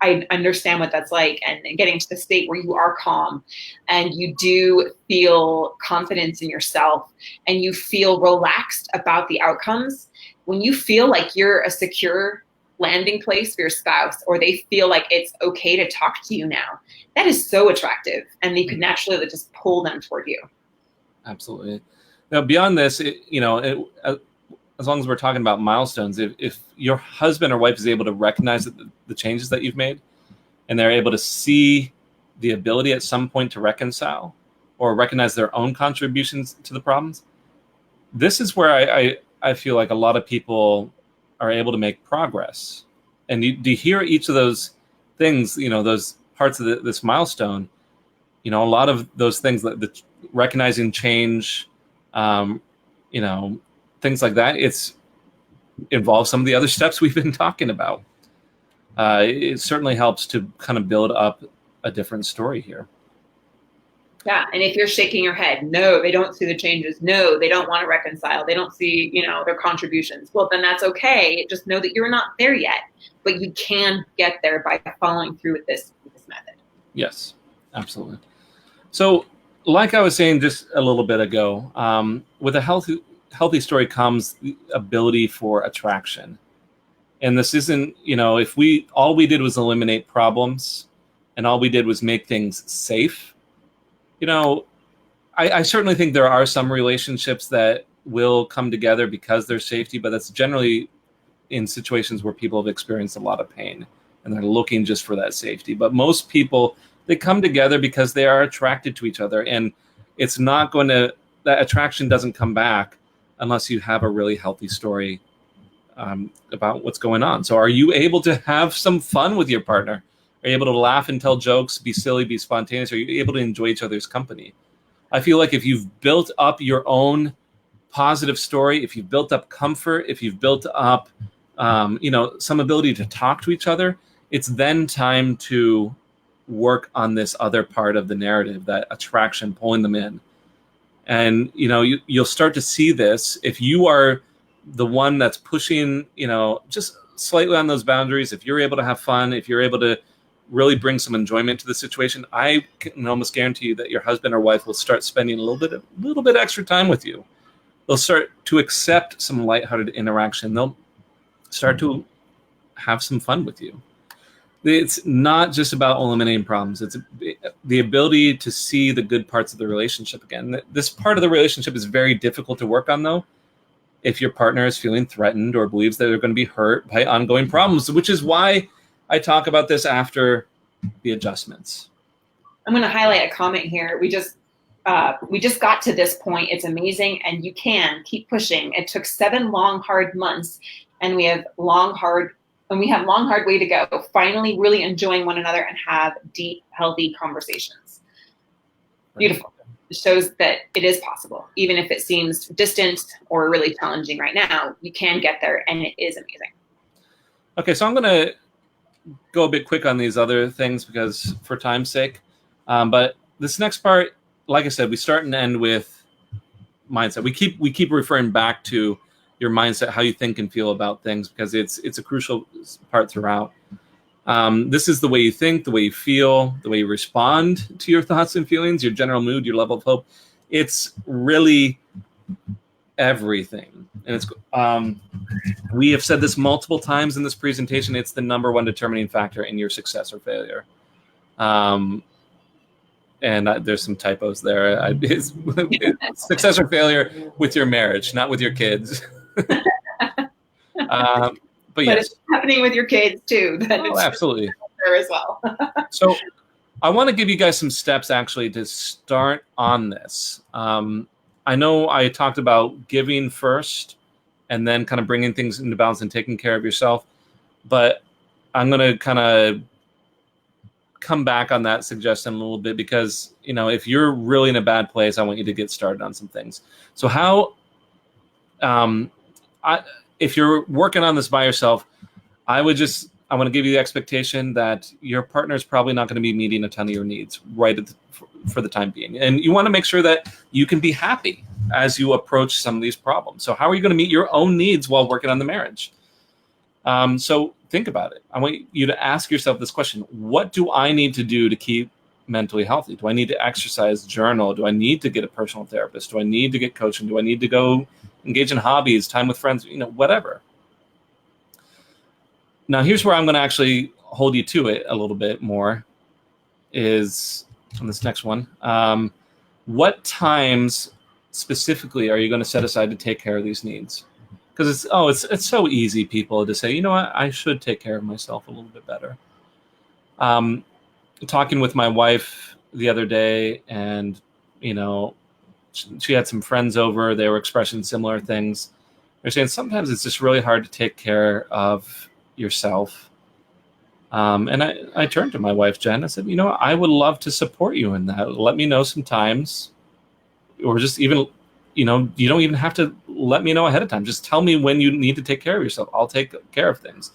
I understand what that's like, and getting to the state where you are calm and you do feel confidence in yourself and you feel relaxed about the outcomes. When you feel like you're a secure landing place for your spouse, or they feel like it's okay to talk to you now, that is so attractive, and you could naturally just pull them toward you. Absolutely. Now, beyond this, as long as we're talking about milestones, if your husband or wife is able to recognize the changes that you've made, and they're able to see the ability at some point to reconcile or recognize their own contributions to the problems, this is where I feel like a lot of people are able to make progress. And do you hear each of those things, those parts of this milestone, a lot of those things, that the recognizing change, you know, things like that, it's involves some of the other steps we've been talking about. It certainly helps to kind of build up a different story here. Yeah, and if you're shaking your head, no, they don't see the changes. No, they don't want to reconcile. They don't see, their contributions. Well, then that's okay. Just know that you're not there yet, but you can get there by following through with this method. Yes, absolutely. So, like I was saying just a little bit ago, with a healthy story comes the ability for attraction. And this isn't, if all we did was eliminate problems and all we did was make things safe, I certainly think there are some relationships that will come together because there's safety, but that's generally in situations where people have experienced a lot of pain and they're looking just for that safety. But most people, they come together because they are attracted to each other, and it's not going to, that attraction doesn't come back unless you have a really healthy story about what's going on. So are you able to have some fun with your partner? Are you able to laugh and tell jokes, be silly, be spontaneous? Are you able to enjoy each other's company? I feel like if you've built up your own positive story, if you've built up comfort, if you've built up, some ability to talk to each other, it's then time to work on this other part of the narrative, that attraction, pulling them in. And, you'll start to see this if you are the one that's pushing, just slightly on those boundaries. If you're able to have fun, if you're able to really bring some enjoyment to the situation, I can almost guarantee you that your husband or wife will start spending a little bit extra time with you. They'll start to accept some lighthearted interaction. They'll start to have some fun with you. It's not just about eliminating problems. It's the ability to see the good parts of the relationship again. This part of the relationship is very difficult to work on, though, if your partner is feeling threatened or believes that they're going to be hurt by ongoing problems, which is why I talk about this after the adjustments. I'm going to highlight a comment here. We just got to this point. It's amazing, and you can keep pushing. It took 7 long, hard months, and we have long, hard way to go. Finally, really enjoying one another and have deep, healthy conversations. Beautiful. It shows that it is possible, even if it seems distant or really challenging right now. You can get there, and it is amazing. Okay, so I'm going to go a bit quick on these other things because for time's sake. But this next part, like I said, we start and end with mindset. We keep referring back to your mindset, how you think and feel about things, because it's a crucial part throughout. This is the way you think, the way you feel, the way you respond to your thoughts and feelings, your general mood, your level of hope. It's really everything. And it's we have said this multiple times in this presentation. It's the number one determining factor in your success or failure. And there's some typos there. It's success or failure with your marriage, not with your kids. But yes, it's happening with your kids too. Absolutely. There as well. So I want to give you guys some steps actually to start on this. I know I talked about giving first and then kind of bringing things into balance and taking care of yourself, but I'm going to kind of come back on that suggestion a little bit because, if you're really in a bad place, I want you to get started on some things. So how, if you're working on this by yourself, I want to give you the expectation that your partner is probably not going to be meeting a ton of your needs for the time being. And you want to make sure that you can be happy as you approach some of these problems. So how are you going to meet your own needs while working on the marriage? So think about it. I want you to ask yourself this question. What do I need to do to keep mentally healthy? Do I need to exercise, journal? Do I need to get a personal therapist? Do I need to get coaching? Do I need to go engage in hobbies, time with friends, whatever? Now, here's where I'm going to actually hold you to it a little bit more is on this next one. What times specifically are you going to set aside to take care of these needs? Because it's so easy, people, to say, what, I should take care of myself a little bit better. Talking with my wife the other day, and she had some friends over. They were expressing similar things. They're saying sometimes it's just really hard to take care of yourself. And I turned to my wife, Jen. I said, I would love to support you in that. Let me know sometimes, or just even, you don't even have to let me know ahead of time. Just tell me when you need to take care of yourself. I'll take care of things.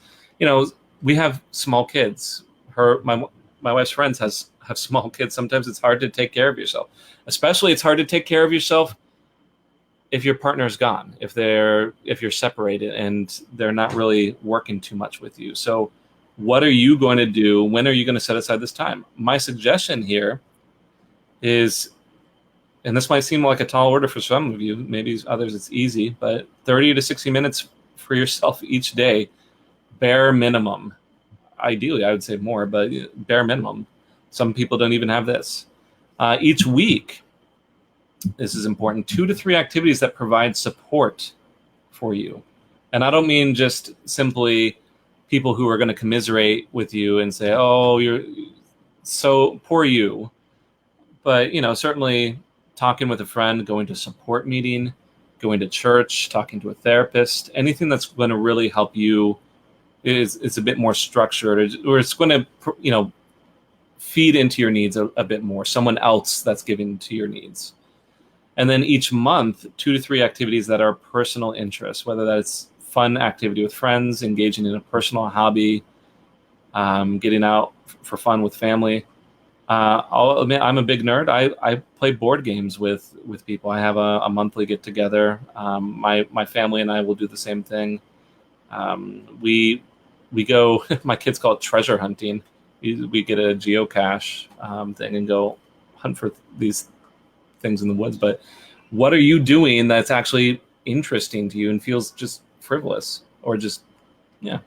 We have small kids. My wife's friends have small kids. Sometimes it's hard to take care of yourself. Especially it's hard to take care of yourself if your partner's gone, if you're separated and they're not really working too much with you. So what are you going to do? When are you going to set aside this time? My suggestion here is, and this might seem like a tall order for some of you, maybe others it's easy, but 30 to 60 minutes for yourself each day, bare minimum. Ideally, I would say more, but bare minimum. Some people don't even have this. Each week, this is important, 2 to 3 activities that provide support for you. And I don't mean just simply people who are going to commiserate with you and say, oh, you're so poor you. But, certainly talking with a friend, going to a support meeting, going to church, talking to a therapist, anything that's going to really help you is a bit more structured, or it's going to, feed into your needs a bit more, someone else that's giving to your needs. And then each month, 2 to 3 activities that are personal interests, whether that's fun activity with friends, engaging in a personal hobby, getting out for fun with family. I'll admit I'm a big nerd. I play board games with people. I have a monthly get together. My family and I will do the same thing. We go. My kids call it treasure hunting. We get a geocache thing and go hunt for these things in the woods. But what are you doing that's actually interesting to you and feels just frivolous or just, yeah.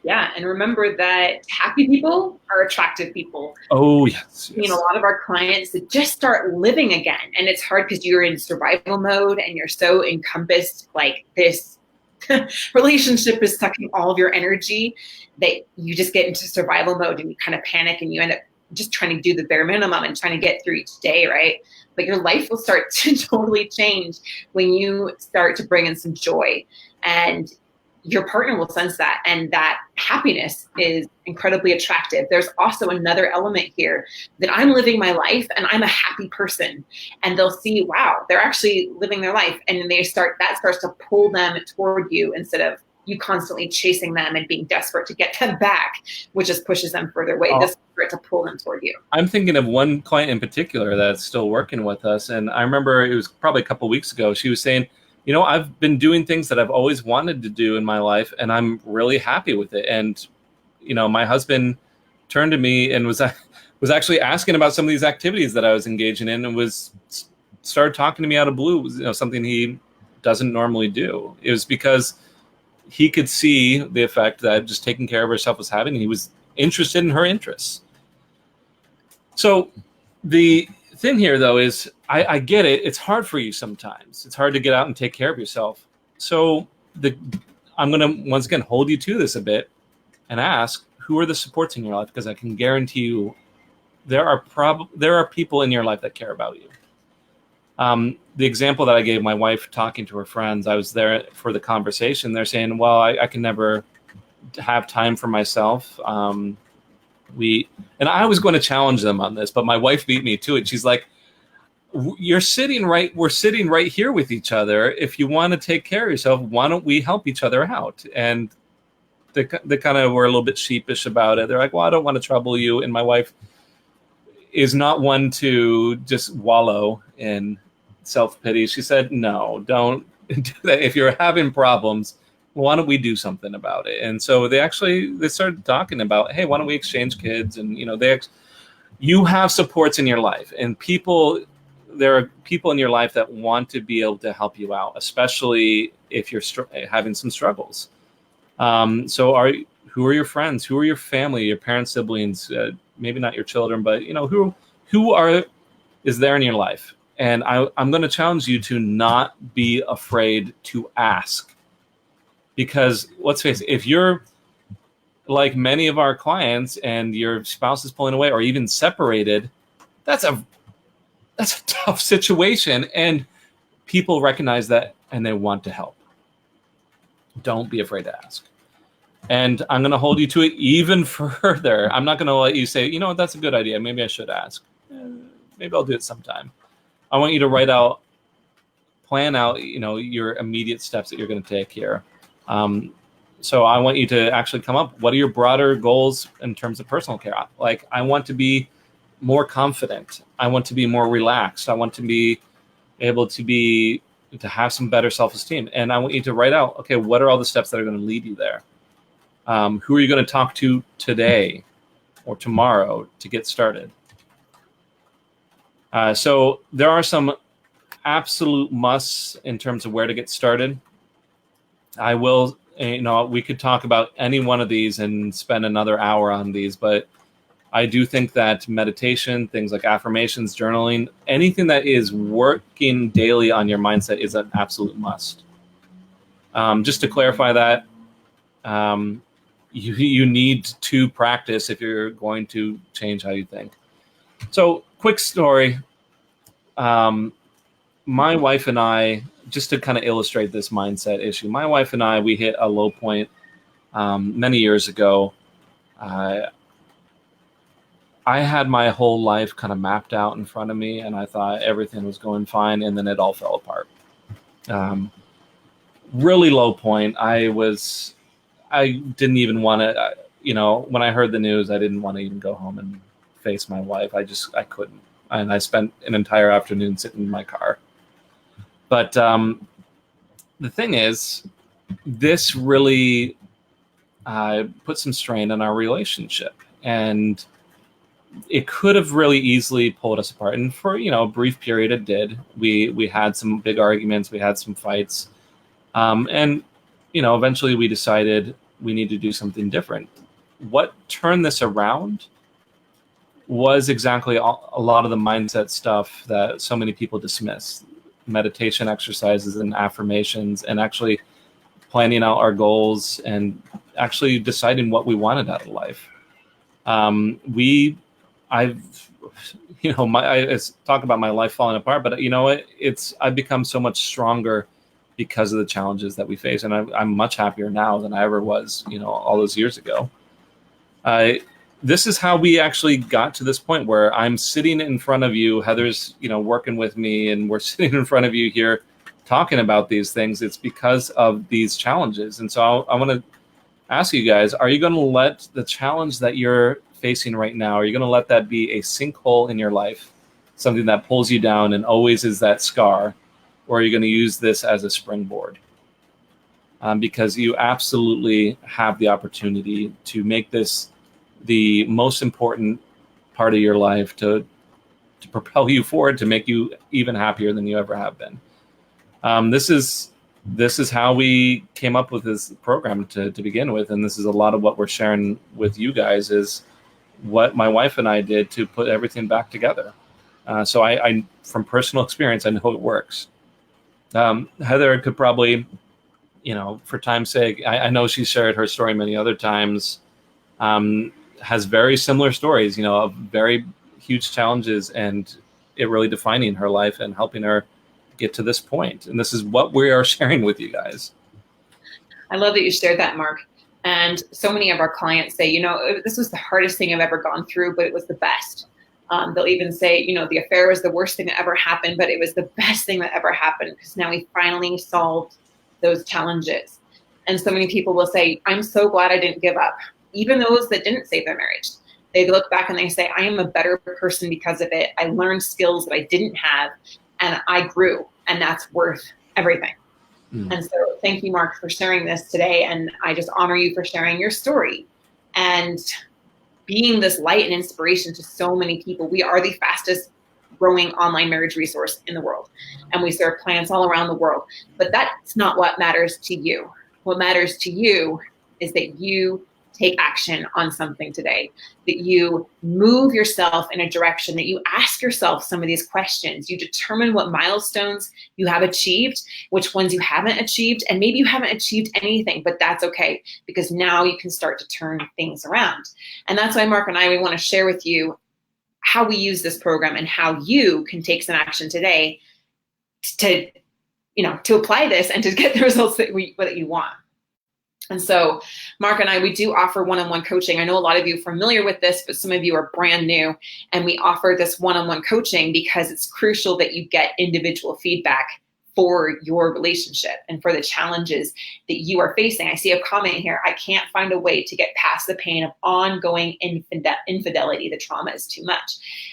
Yeah, and remember that happy people are attractive people. Oh, yes. A lot of our clients that just start living again, and it's hard because you're in survival mode and you're so encompassed, like this relationship is sucking all of your energy that you just get into survival mode and you kind of panic and you end up just trying to do the bare minimum and trying to get through each day, right? But your life will start to totally change when you start to bring in some joy, and your partner will sense that, and that happiness is incredibly attractive. There's also another element here that I'm living my life and I'm a happy person, and they'll see, wow, they're actually living their life, and that starts to pull them toward you instead of you constantly chasing them and being desperate to get them back, which just pushes them further away. This starts to pull them toward you. I'm thinking of one client in particular that's still working with us, and I remember it was probably a couple of weeks ago. She was saying, I've been doing things that I've always wanted to do in my life, and I'm really happy with it. And, my husband turned to me and was actually asking about some of these activities that I was engaging in, and started talking to me out of blue, something he doesn't normally do. It was because he could see the effect that just taking care of herself was having, and he was interested in her interests. So the thing here, though, is I get it. It's hard for you sometimes. It's hard to get out and take care of yourself. So I'm going to, once again, hold you to this a bit and ask, who are the supports in your life? Because I can guarantee you there are people in your life that care about you. The example that I gave my wife talking to her friends, I was there for the conversation. They're saying, well, I can never have time for myself. And I was going to challenge them on this, but my wife beat me to it. She's like, we're sitting right here with each other. If you want to take care of yourself, why don't we help each other out? And they kind of were a little bit sheepish about it. They're like, well, I don't want to trouble you. And my wife is not one to just wallow in self-pity. She said, no, don't do that. If you're having problems, why don't we do something about it? And so they started talking about, hey, why don't we exchange kids? And, you have supports in your life, and there are people in your life that want to be able to help you out, especially if you're having some struggles. So who are your friends? Who are your family, your parents, siblings, maybe not your children, but who is there in your life? And I'm going to challenge you to not be afraid to ask, because let's face it, if you're like many of our clients and your spouse is pulling away or even separated, that's a tough situation, and people recognize that and they want to help. Don't be afraid to ask. And I'm going to hold you to it even further. I'm not going to let you say, you know what, that's a good idea. Maybe I should ask. Maybe I'll do it sometime. I want you to plan out, your immediate steps that you're going to take here. So I want you to actually come up. What are your broader goals in terms of personal care? Like, I want to be more confident. I want to be more relaxed. I want to be able to have some better self-esteem. And I want you to write out, okay, what are all the steps that are going to lead you there? Who are you going to talk to today or tomorrow to get started? So there are some absolute musts in terms of where to get started. I will, we could talk about any one of these and spend another hour on these, but I do think that meditation, things like affirmations, journaling, anything that is working daily on your mindset is an absolute must. Just to clarify that, you need to practice if you're going to change how you think. So, quick story. My wife and I, just to kind of illustrate this mindset issue, my wife and I, we hit a low point many years ago. I had my whole life kind of mapped out in front of me, and I thought everything was going fine, and then it all fell apart. Really low point. I didn't even want to, when I heard the news, I didn't want to even go home and face my wife. I couldn't. And I spent an entire afternoon sitting in my car. But the thing is, this really put some strain on our relationship. And it could have really easily pulled us apart. And for, a brief period, it did. We had some big arguments. We had some fights. And eventually we decided we need to do something different. What turned this around was exactly a lot of the mindset stuff that so many people dismiss. Meditation exercises and affirmations, and actually planning out our goals and actually deciding what we wanted out of life. I talk about my life falling apart, but I've become so much stronger because of the challenges that we face. And I'm much happier now than I ever was, all those years ago. This is how we actually got to this point where I'm sitting in front of you. Heather's, working with me, and we're sitting in front of you here talking about these things. It's because of these challenges. And so I want to ask you guys, are you going to let the challenge that you're facing right now, are you going to let that be a sinkhole in your life, something that pulls you down and always is that scar? Or are you going to use this as a springboard? Because you absolutely have the opportunity to make this the most important part of your life, to propel you forward, to make you even happier than you ever have been. This is how we came up with this program to begin with. And this is a lot of what we're sharing with you guys, is what my wife and I did to put everything back together. So I from personal experience, I know it works. Heather could probably, for time's sake, I know she shared her story many other times, has very similar stories, of very huge challenges, and it really defining her life and helping her get to this point. And this is what we are sharing with you guys. I love that you shared that, Mark. And so many of our clients say, this was the hardest thing I've ever gone through, but it was the best. They'll even say, the affair was the worst thing that ever happened, but it was the best thing that ever happened, because now we finally solved those challenges. And so many people will say, I'm so glad I didn't give up. Even those that didn't save their marriage, they look back and they say, I am a better person because of it. I learned skills that I didn't have, and I grew, and that's worth everything. And so thank you, Mark, for sharing this today. And I just honor you for sharing your story and being this light and inspiration to so many people. We are the fastest growing online marriage resource in the world, and we serve clients all around the world. But that's not what matters to you. What matters to you is that you take action on something today, that you move yourself in a direction, that you ask yourself some of these questions. You determine what milestones you have achieved, which ones you haven't achieved, and maybe you haven't achieved anything, but that's okay, because now you can start to turn things around. And that's why Mark and I, we want to share with you how we use this program and how you can take some action today to apply this and to get the results that you want. And so Mark and I, we do offer one-on-one coaching. I know a lot of you are familiar with this, but some of you are brand new. And we offer this one-on-one coaching because it's crucial that you get individual feedback for your relationship and for the challenges that you are facing. I see a comment here. I can't find a way to get past the pain of ongoing infidelity. The trauma is too much.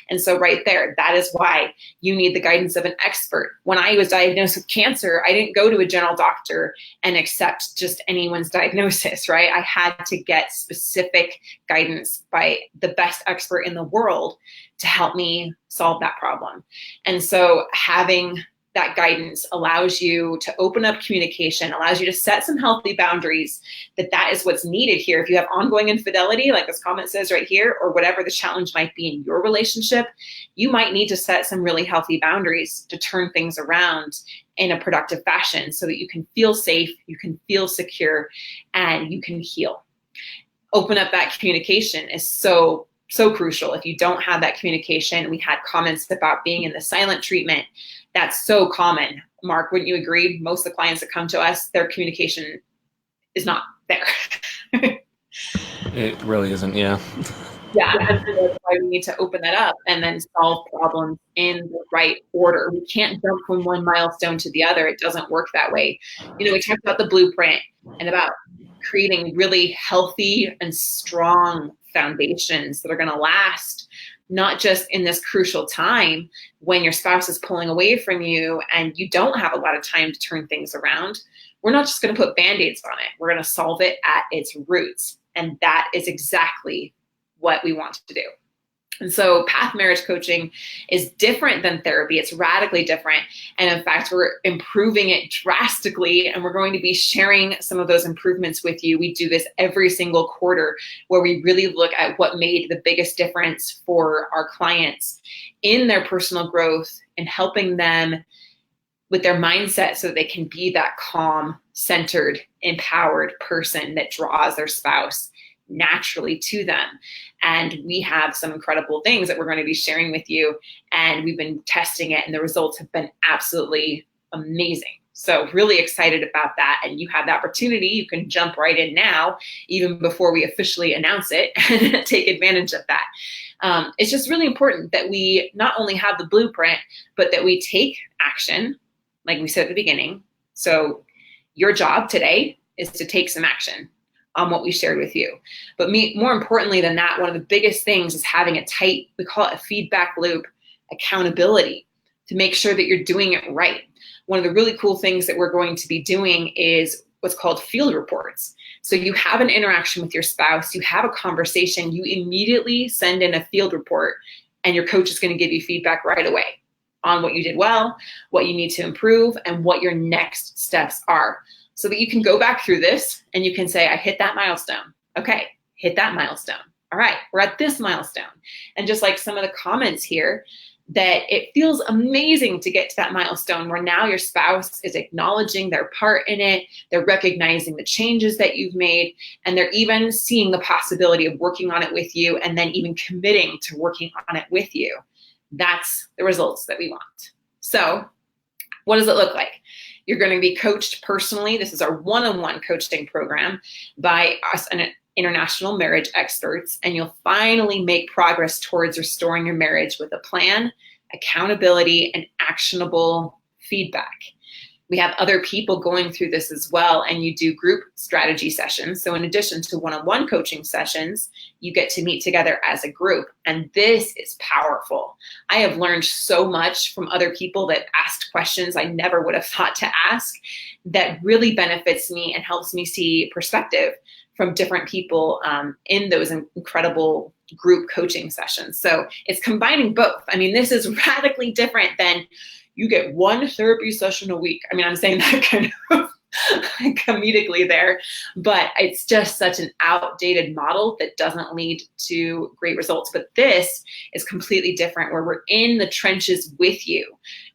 And so right there, that is why you need the guidance of an expert. When I was diagnosed with cancer, I didn't go to a general doctor and accept just anyone's diagnosis, right? I had to get specific guidance by the best expert in the world to help me solve that problem. And so having that guidance allows you to open up communication, allows you to set some healthy boundaries, that is what's needed here. If you have ongoing infidelity, like this comment says right here, or whatever the challenge might be in your relationship, you might need to set some really healthy boundaries to turn things around in a productive fashion so that you can feel safe, you can feel secure, and you can heal. Open up that communication is so crucial. If you don't have that communication, we had comments about being in the silent treatment. That's so common. Mark, wouldn't you agree? Most of the clients that come to us, their communication is not there. It really isn't, yeah. Yeah, and so that's why we need to open that up and then solve problems in the right order. We can't jump from one milestone to the other. It doesn't work that way. You know, we talked about the blueprint and about creating really healthy and strong foundations that are going to last, not just in this crucial time when your spouse is pulling away from you and you don't have a lot of time to turn things around. We're not just going to put Band-Aids on it. We're going to solve it at its roots. And that is exactly what we want to do. And so path marriage coaching is different than therapy. It's radically different. And in fact, we're improving it drastically. And we're going to be sharing some of those improvements with you. We do this every single quarter where we really look at what made the biggest difference for our clients in their personal growth and helping them with their mindset so that they can be that calm, centered, empowered person that draws their spouse naturally to them. And we have some incredible things that we're going to be sharing with you. And we've been testing it and the results have been absolutely amazing. So really excited about that. And you have the opportunity. You can jump right in now, even before we officially announce it, and take advantage of that. It's just really important that we not only have the blueprint, but that we take action, like we said at the beginning. So your job today is to take some action on what we shared with you. But more importantly than that, one of the biggest things is having a tight, we call it a feedback loop, accountability to make sure that you're doing it right. One of the really cool things that we're going to be doing is what's called field reports. So you have an interaction with your spouse, you have a conversation, you immediately send in a field report, and your coach is going to give you feedback right away on what you did well, what you need to improve, and what your next steps are. So that you can go back through this and you can say, I hit that milestone. Okay, hit that milestone. All right, we're at this milestone. And just like some of the comments here, that it feels amazing to get to that milestone where now your spouse is acknowledging their part in it, they're recognizing the changes that you've made, and they're even seeing the possibility of working on it with you and then even committing to working on it with you. That's the results that we want. So what does it look like? You're going to be coached personally. This is our one-on-one coaching program by us and international marriage experts, and you'll finally make progress towards restoring your marriage with a plan, accountability, and actionable feedback. We have other people going through this as well, and you do group strategy sessions. So in addition to one-on-one coaching sessions, you get to meet together as a group, and this is powerful. I have learned so much from other people that asked questions I never would have thought to ask that really benefits me and helps me see perspective from different people in those incredible group coaching sessions. So it's combining both. I mean, this is radically different than you get one therapy session a week. I mean, I'm saying that kind of comedically there, but it's just such an outdated model that doesn't lead to great results. But this is completely different, where we're in the trenches with you.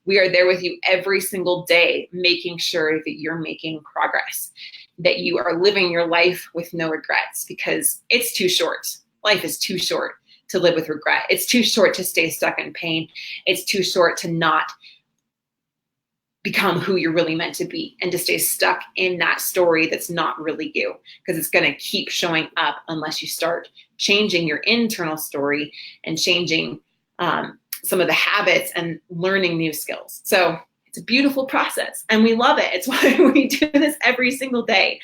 We are there with you every single day, making sure that you're making progress, that you are living your life with no regrets, because it's too short. Life is too short to live with regret. It's too short to stay stuck in pain. It's too short to not become who you're really meant to be, and to stay stuck in that story that's not really you, because it's going to keep showing up unless you start changing your internal story and changing some of the habits and learning new skills. So it's a beautiful process and we love it. It's why we do this every single day.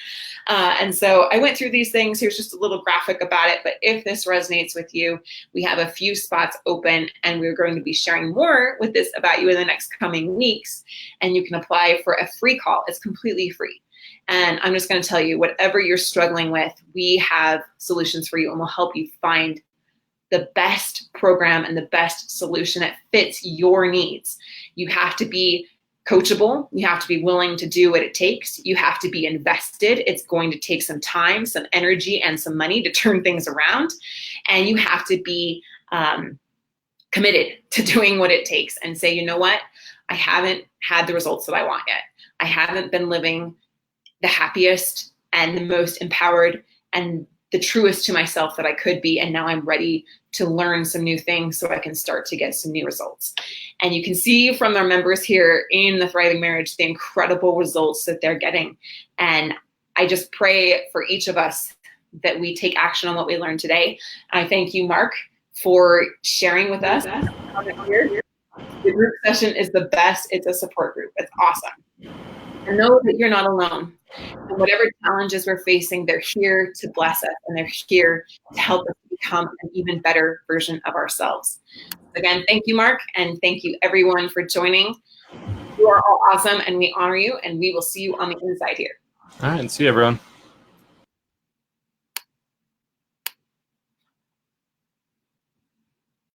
And so I went through these things. Here's just a little graphic about it. But if this resonates with you, we have a few spots open, and we're going to be sharing more with this about you in the next coming weeks. And you can apply for a free call. It's completely free. And I'm just going to tell you, whatever you're struggling with, we have solutions for you, and we'll help you find the best program and the best solution that fits your needs. You have to be coachable. You have to be willing to do what it takes. You have to be invested. It's going to take some time, some energy, and some money to turn things around. And you have to be committed to doing what it takes and say, you know what? I haven't had the results that I want yet. I haven't been living the happiest and the most empowered and the truest to myself that I could be. And now I'm ready to learn some new things so I can start to get some new results. And you can see from our members here in the Thriving Marriage, the incredible results that they're getting. And I just pray for each of us that we take action on what we learned today. I thank you, Mark, for sharing with us. The group session is the best. It's a support group. It's awesome. And know that you're not alone. And whatever challenges we're facing, they're here to bless us, and they're here to help us become an even better version of ourselves. Again, thank you, Mark, and thank you everyone for joining. You are all awesome, and we honor you, and we will see you on the inside here. All right, see you, everyone.